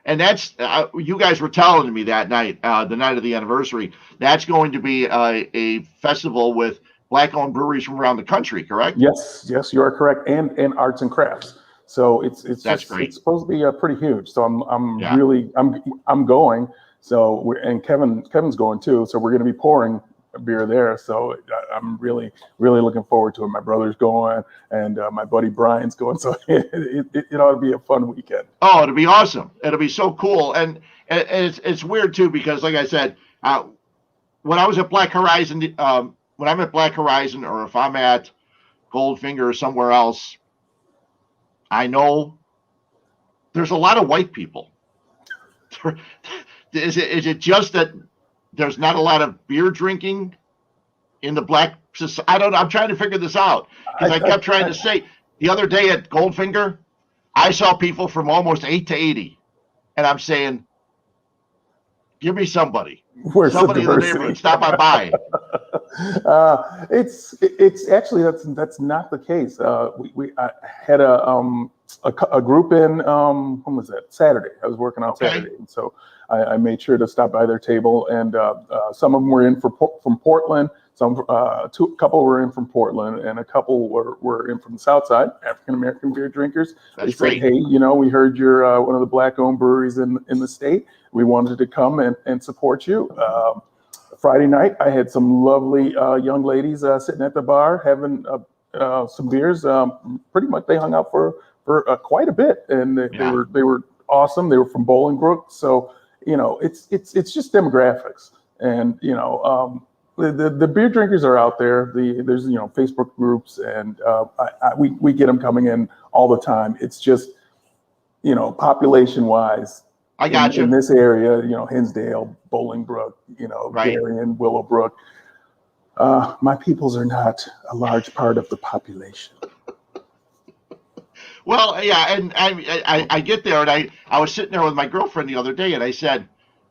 And that's you guys were telling me that night, the night of the anniversary. That's going to be a festival with black-owned breweries from around the country, correct? Yes, you are correct, and arts and crafts. So it's great. It's supposed to be pretty huge. So I'm going. So Kevin's going too. So we're going to be pouring beer there. So I'm really looking forward to it. My brother's going, and my buddy Brian's going. So it ought to be a fun weekend. Oh, it'll be awesome. It'll be so cool. And it's weird too, because like I said, when I was at Black Horizon, when I'm at Black Horizon, or if I'm at Goldfinger or somewhere else, I know there's a lot of white people. Is it just that there's not a lot of beer drinking in the black society? I don't know. I'm trying to figure this out, because I kept trying to say the other day at Goldfinger, I saw people from almost 8 to 80, and I'm saying, give me somebody. Where's somebody the in the neighborhood, stop on by. It's actually that's not the case. I had a group in when was that? Saturday. I was working on Saturday, and so I made sure to stop by their table. And some of them were in from Portland. A couple were in from Portland, and a couple were in from the South Side, African American beer drinkers. That's They said, great. "Hey, we heard you're one of the black-owned breweries in the state. We wanted to come and support you." Friday night, I had some lovely young ladies sitting at the bar having some beers. Pretty much, they hung out for quite a bit, and they were awesome. They were from Bolingbrook, so it's just demographics, and the beer drinkers are out there. There's Facebook groups, and we get them coming in all the time. It's just population wise. I got you. In this area, Hinsdale, Bolingbrook, Right. Darien, Willowbrook. My peoples are not a large part of the population. Well, yeah, and I get there, and I was sitting there with my girlfriend the other day, and I said,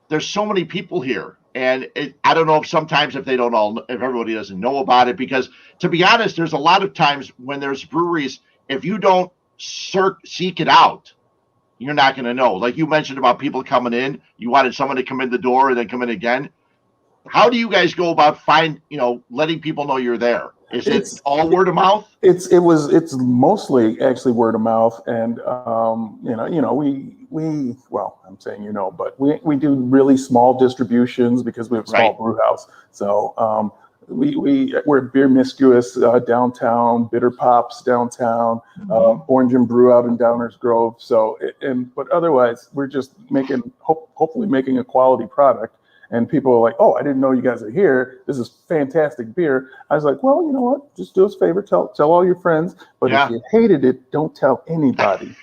"There's so many people here," and I don't know if sometimes if everybody doesn't know about it, because to be honest, there's a lot of times when there's breweries, if you don't seek it out, you're not going to know. Like you mentioned about people coming in, you wanted someone to come in the door and then come in again. How do you guys go about letting people know you're there? Is it all word of mouth? It's mostly actually word of mouth, and I'm saying but we do really small distributions because we have a small brew house. So we're beer miscuous downtown, Bitter Pops downtown, Orange and Brew out in Downers Grove. So but otherwise we're just hopefully making a quality product. And people are like, "Oh, I didn't know you guys are here. This is fantastic beer." I was like, "Well, you know what? Just do us a favor. Tell all your friends. But if you hated it, don't tell anybody."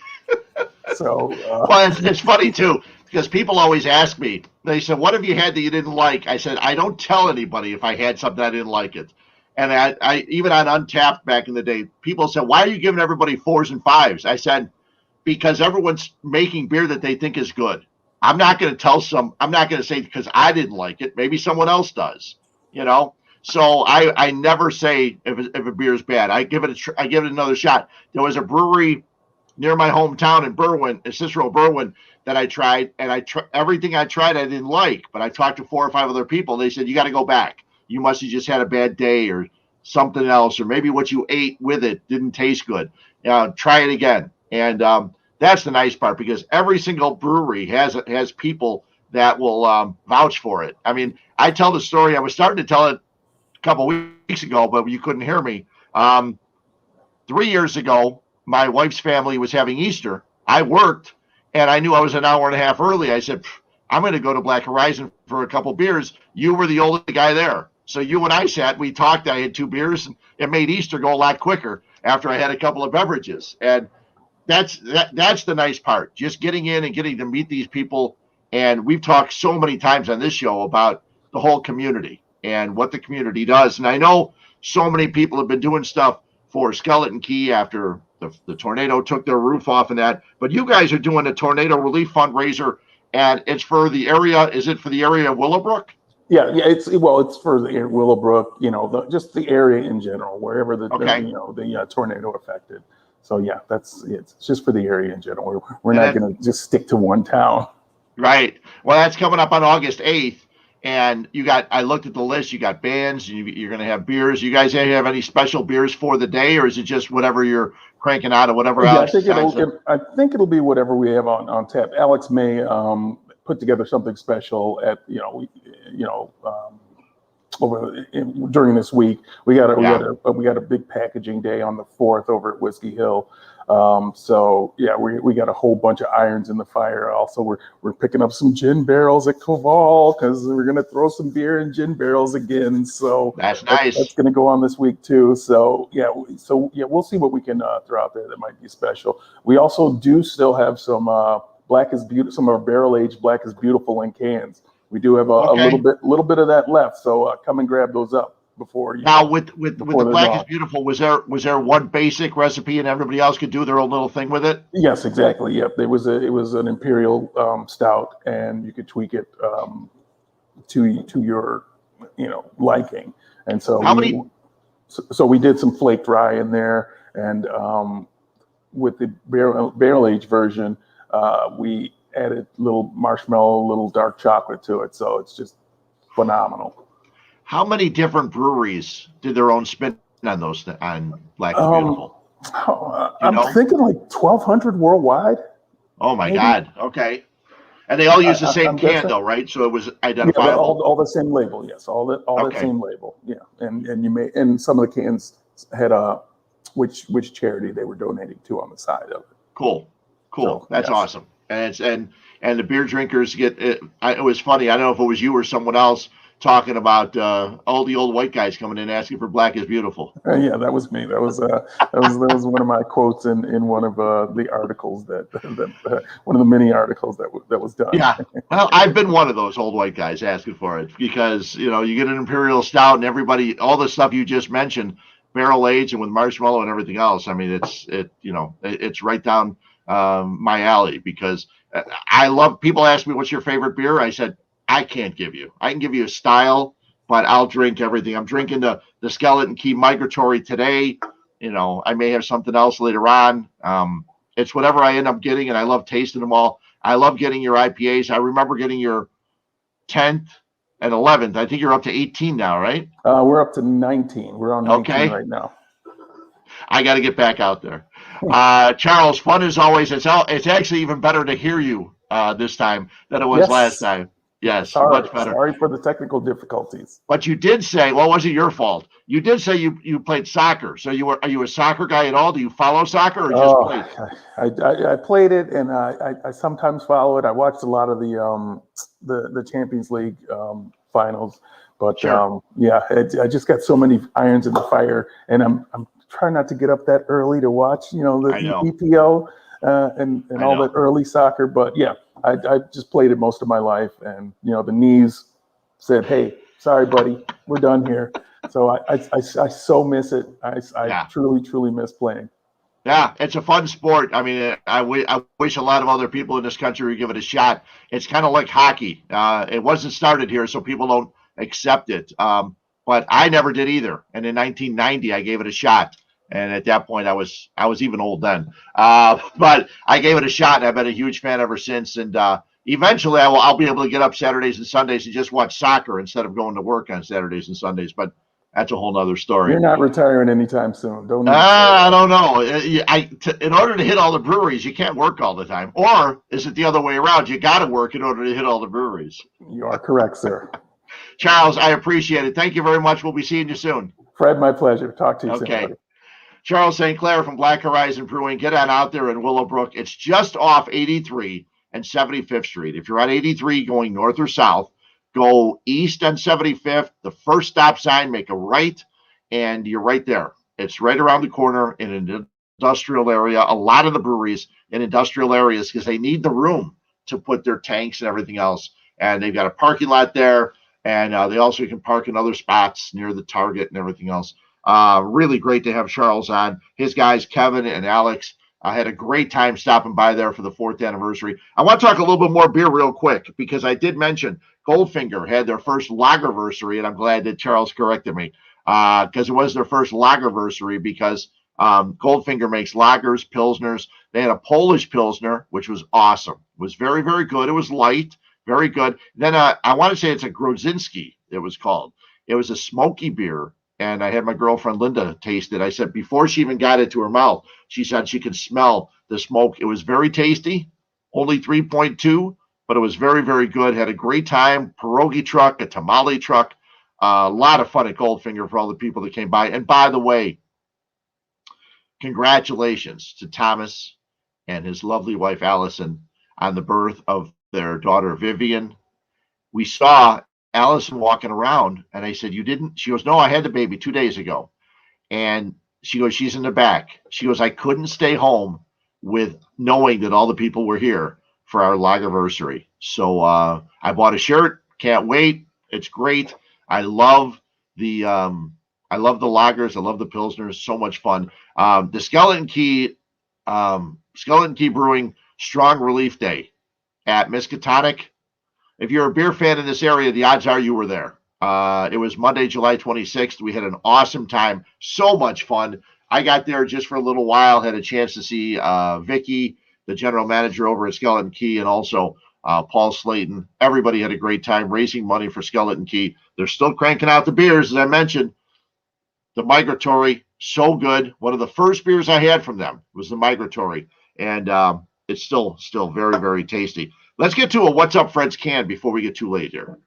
So, well, it's funny too, because people always ask me. They said, "What have you had that you didn't like?" I said, "I don't tell anybody if I had something I didn't like it." And I even on Untapped back in the day, people said, "Why are you giving everybody 4s and 5s?" I said, "Because everyone's making beer that they think is good. I'm not going to I'm not going to say because I didn't like it. Maybe someone else does, So I never say if a beer is bad. I give it another shot. There was a brewery near my hometown in Berwyn, Cicero, Berwyn, that I tried, and everything I tried I didn't like. But I talked to 4 or 5 other people. They said, "You got to go back. You must have just had a bad day or something else, or maybe what you ate with it didn't taste good. Try it again." And that's the nice part, because every single brewery has people that will vouch for it. I mean, I tell the story. I was starting to tell it a couple weeks ago, but you couldn't hear me. 3 years ago, my wife's family was having Easter. I worked, and I knew I was an hour and a half early. I said, "I'm going to go to Black Horizon for a couple beers." You were the only guy there. So you and I sat, we talked. I had 2 beers, and it made Easter go a lot quicker after I had a couple of beverages. And that's the nice part, just getting in and getting to meet these people. And we've talked so many times on this show about the whole community and what the community does. And I know so many people have been doing stuff for Skeleton Key after the tornado took their roof off and that. But you guys are doing a tornado relief fundraiser, and it's for the area. Is it for the area of Willowbrook? Yeah, it's for the Willowbrook, just the area in general, wherever the tornado affected. So yeah, it's just for the area in general. We're not going to just stick to one town. Right. Well, that's coming up on August 8th. And I looked at the list, you got bands, you're going to have beers. You guys have any special beers for the day, or is it just whatever you're cranking out or whatever else? I think it'll be whatever we have on tap. Alex may put together something special at, during this week. We got a big packaging day on the 4th over at Whiskey Hill. So yeah, we got a whole bunch of irons in the fire. Also, we're picking up some gin barrels at Koval because we're gonna throw some beer in gin barrels again. So That's nice. That's gonna go on this week too. So yeah, we'll see what we can throw out there that might be special. We also do still have some Black is Beautiful, some of our barrel aged Black is Beautiful in cans. We do have a little bit of that left. So come and grab those up. Before now with the Black is Beautiful, was there one basic recipe and everybody else could do their own little thing with it? Yes, exactly. Yep, it was an imperial stout, and you could tweak it to your liking. And so we did some flaked rye in there, and with the barrel aged version, we added little marshmallow, little dark chocolate to it. So it's just phenomenal. How many different breweries did their own spin on those on Black is Beautiful? I'm thinking like 1,200 worldwide. Oh my God! Okay, and they all use the same can though, right? So it was identifiable. Yeah, all the same label. Yes, all that same label. Yeah, and some of the cans had which charity they were donating to on the side of it. Cool. So, that's awesome. And the beer drinkers get it. It was funny. I don't know if it was you or someone else talking about all the old white guys coming in asking for Black is Beautiful. Yeah, that was me. That was one of my quotes in one of the articles that one of the many articles that was done. Yeah, well, I've been one of those old white guys asking for it because you get an imperial stout and everybody, all the stuff you just mentioned, barrel aged and with marshmallow and everything else. I mean, it's right down my alley because I love. People ask me what's your favorite beer. I said, I can't give you. I can give you a style, but I'll drink everything. I'm drinking the Skeleton Key Migratory today. I may have something else later on. It's whatever I end up getting, and I love tasting them all. I love getting your IPAs. I remember getting your 10th and 11th. I think you're up to 18 now, right? We're up to 19. We're on 19 right now. I got to get back out there. Charles, fun as always. It's actually even better to hear you this time than it was last time. Yes, much better. Sorry for the technical difficulties. But you did say, well, it wasn't your fault. You did say you played soccer. So are you a soccer guy at all? Do you follow soccer or just play? I played it, and I sometimes follow it. I watched a lot of the Champions League finals, but sure. I just got so many irons in the fire, and I'm trying not to get up that early to watch, the EPO and all that early soccer. But yeah. I just played it most of my life, and the knees said, "Hey, sorry, buddy, we're done here." So I so miss it. I truly miss playing. Yeah, it's a fun sport. I mean, I wish a lot of other people in this country would give it a shot. It's kind of like hockey. It wasn't started here, so people don't accept it. But I never did either. And in 1990, I gave it a shot. And at that point, I was even old then. But I gave it a shot, and I've been a huge fan ever since. And eventually, I'll be able to get up Saturdays and Sundays and just watch soccer instead of going to work on Saturdays and Sundays. But that's a whole nother story. You're not retiring anytime soon. I don't know. In order to hit all the breweries, you can't work all the time. Or is it the other way around? You got to work in order to hit all the breweries. You are correct, sir. Charles, I appreciate it. Thank you very much. We'll be seeing you soon. Fred, my pleasure. Talk to you soon. Okay. Charles St. Clair from Black Horizon Brewing. Get on out there in Willowbrook. It's just off 83 and 75th Street. If you're on 83 going north or south, go east on 75th. The first stop sign, make a right, and you're right there. It's right around the corner in an industrial area. A lot of the breweries in industrial areas, because they need the room to put their tanks and everything else. And they've got a parking lot there, and they also can park in other spots near the Target and everything else. Really great to have Charles on. His guys, Kevin and Alex, had a great time stopping by there for the 4th anniversary. I want to talk a little bit more beer real quick because I did mention Goldfinger had their first lagerversary, and I'm glad that Charles corrected me because it was their first lagerversary because Goldfinger makes lagers, pilsners. They had a Polish pilsner, which was awesome. It was very, very good. It was light, very good. Then I want to say it's a Grozinski, it was called. It was a smoky beer. And I had my girlfriend Linda taste it. I said before she even got it to her mouth, she said she could smell the smoke. It was very tasty, only 3.2, but it was very, very good. Had a great time. Pierogi truck, a tamale truck. A lot of fun at Goldfinger for all the people that came by. And by the way, congratulations to Thomas and his lovely wife, Allison, on the birth of their daughter, Vivian. We saw Allison walking around, and I said, "You didn't?" She goes, "No, I had the baby 2 days ago." And she goes, "She's in the back." She goes, "I couldn't stay home with knowing that all the people were here for our Lagerversary." So I bought a shirt. Can't wait. It's great. I love the lagers. I love the pilsners. So much fun. The Skeleton Key Brewing Strong Relief Day at Miskatonic. If you're a beer fan in this area, the odds are you were there. It was Monday, July 26th. We had an awesome time. So much fun. I got there just for a little while, had a chance to see Vicky, the general manager over at Skeleton Key, and also Paul Slayton. Everybody had a great time raising money for Skeleton Key. They're still cranking out the beers, as I mentioned. The Migratory, so good. One of the first beers I had from them was the Migratory, and it's still very, very tasty. Let's get to a What's Up Fred's Can before we get too late here.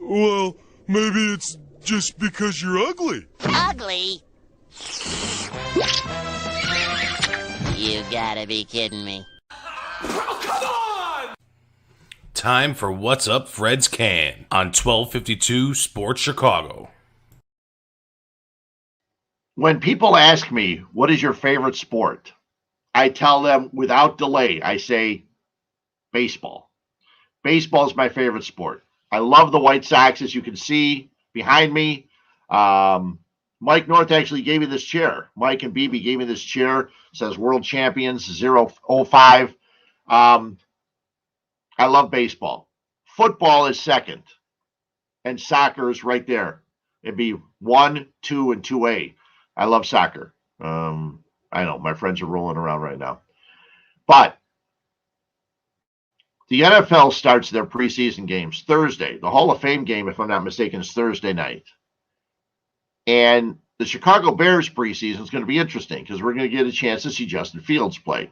Well, maybe it's just because you're ugly. Ugly? You gotta be kidding me. Time for What's Up Fred's Can on 1252 Sports Chicago. When people ask me, what is your favorite sport? I tell them without delay, I say baseball. Baseball is my favorite sport. I love the White Sox, as you can see behind me. Mike North actually gave me this chair. Mike and BB gave me this chair. It says World Champions 005. I love baseball. Football is second, and soccer is right there. It'd be 1, 2, and 2A. I love soccer. I know my friends are rolling around right now. But the NFL starts their preseason games Thursday. The Hall of Fame game, if I'm not mistaken, is Thursday night. And the Chicago Bears preseason is going to be interesting because we're going to get a chance to see Justin Fields play.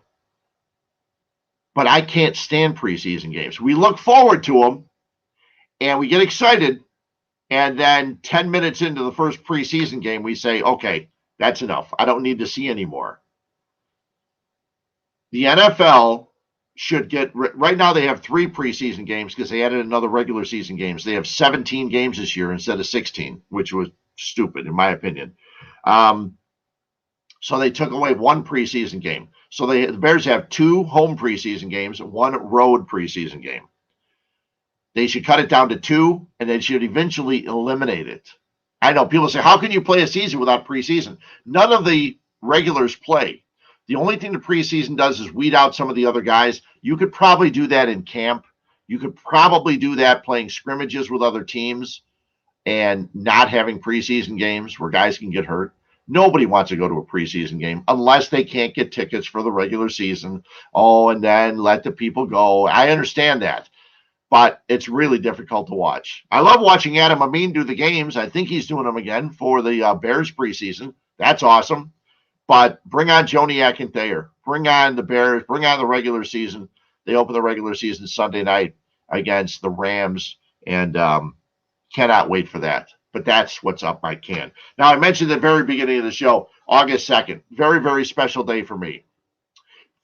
But I can't stand preseason games. We look forward to them, and we get excited, and then 10 minutes into the first preseason game, we say, okay, that's enough. I don't need to see anymore. The NFL should get, right now they have 3 preseason games because they added another regular season games. They have 17 games this year instead of 16, which was stupid in my opinion. So they took away 1 preseason game. So the Bears have 2 home preseason games and 1 road preseason game. They should cut it down to 2, and they should eventually eliminate it. I know people say, how can you play a season without preseason? None of the regulars play. The only thing the preseason does is weed out some of the other guys. You could probably do that in camp. You could probably do that playing scrimmages with other teams and not having preseason games where guys can get hurt. Nobody wants to go to a preseason game unless they can't get tickets for the regular season. Oh, and then let the people go. I understand that, but it's really difficult to watch. I love watching Adam Amin do the games. I think he's doing them again for the Bears preseason. That's awesome. But bring on Joniak and Thayer. Bring on the Bears. Bring on the regular season. They open the regular season Sunday night against the Rams, and cannot wait for that. But that's what's up my can. Now, I mentioned at the very beginning of the show, August 2nd, very, very special day for me.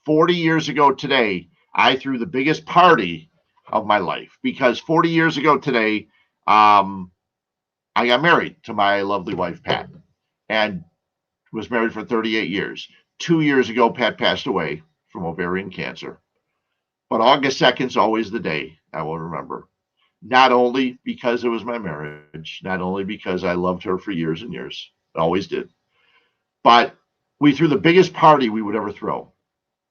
40 years ago today, I threw the biggest party of my life because 40 years ago today, I got married to my lovely wife, Pat, and was married for 38 years. 2 years ago, Pat passed away from ovarian cancer. But August 2nd is always the day I will remember. Not only because it was my marriage, not only because I loved her for years and years, always did, but we threw the biggest party we would ever throw.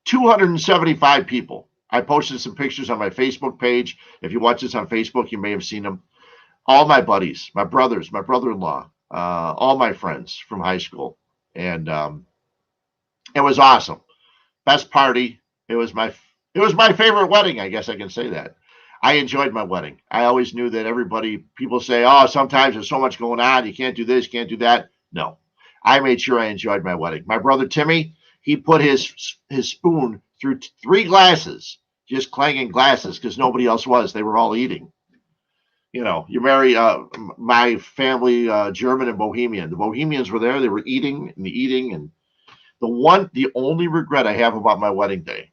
275 people. I posted some pictures on my Facebook page. If you watch this on Facebook, you may have seen them. All my buddies, my brothers, my brother-in-law, all my friends from high school. And it was awesome. Best party. It was my favorite wedding. I guess I can say that. I enjoyed my wedding. I always knew that people say, oh, sometimes there's so much going on. You can't do this, you can't do that. No, I made sure I enjoyed my wedding. My brother, Timmy, he put his spoon through 3 glasses, just clanging glasses because nobody else was. They were all eating. You marry my family, German and Bohemian. The Bohemians were there. They were eating and eating. And the only regret I have about my wedding day,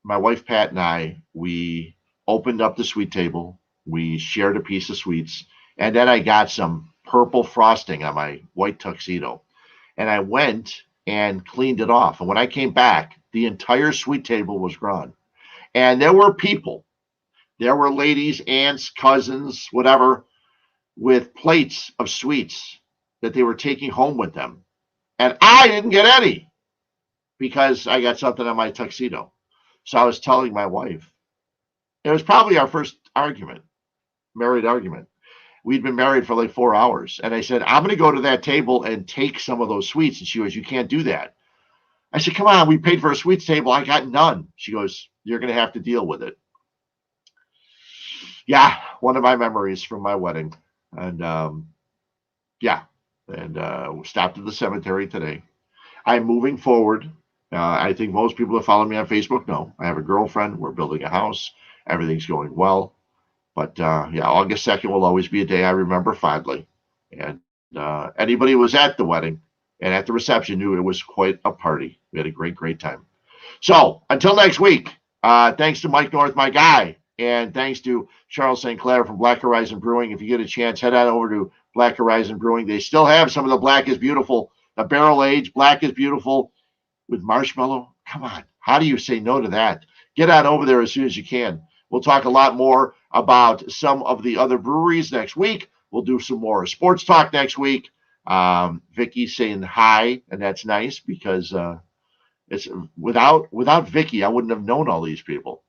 my wife Pat and I, we opened up the sweet table. We shared a piece of sweets. And then I got some purple frosting on my white tuxedo. And I went and cleaned it off. And when I came back, the entire sweet table was gone. And there were people. There were ladies, aunts, cousins, whatever, with plates of sweets that they were taking home with them. And I didn't get any because I got something on my tuxedo. So I was telling my wife, it was probably our first married argument. We'd been married for like 4 hours. And I said, I'm going to go to that table and take some of those sweets. And she goes, you can't do that. I said, come on, we paid for a sweets table. I got none. She goes, you're going to have to deal with it. Yeah, one of my memories from my wedding. And we stopped at the cemetery today. I'm moving forward. I think most people that follow me on Facebook know I have a girlfriend. We're building a house. Everything's going well. But August 2nd will always be a day I remember fondly. And anybody who was at the wedding and at the reception knew it was quite a party. We had a great, great time. So until next week, thanks to Mike North, my guy. And thanks to Charles St. Clair from Black Horizon Brewing. If you get a chance, head on over to Black Horizon Brewing. They still have some of the Black is Beautiful, the barrel aged Black is Beautiful with marshmallow. Come on. How do you say no to that? Get on over there as soon as you can. We'll talk a lot more about some of the other breweries next week. We'll do some more sports talk next week. Vicky's saying hi, and that's nice because it's without Vicky, I wouldn't have known all these people.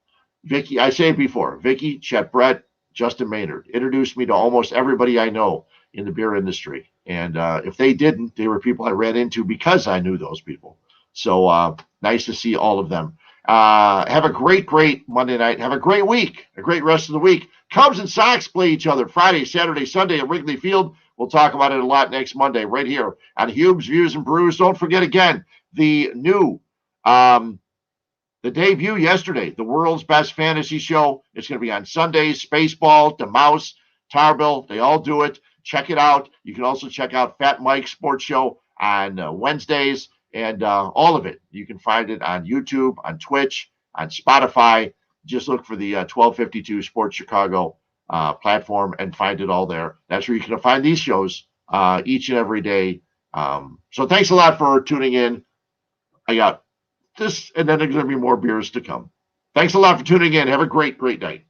Vicky, I said it before, Vicky, Chet Brett, Justin Maynard introduced me to almost everybody I know in the beer industry. And if they didn't, they were people I ran into because I knew those people. So nice to see all of them. Have a great, great Monday night. Have a great week, a great rest of the week. Cubs and Sox play each other Friday, Saturday, Sunday at Wrigley Field. We'll talk about it a lot next Monday right here on Huebs Views and Brews. Don't forget again, the new the debut yesterday, the world's best fantasy show. It's going to be on Sundays. Spaceball, The Mouse, Tarbill, they all do it. Check it out. You can also check out Fat Mike's Sports Show on Wednesdays and all of it. You can find it on YouTube, on Twitch, on Spotify. Just look for the 1252 Sports Chicago platform and find it all there. That's where you can find these shows each and every day. So thanks a lot for tuning in. I got this, and then there's going to be more beers to come. Thanks a lot for tuning in. Have a great, great night.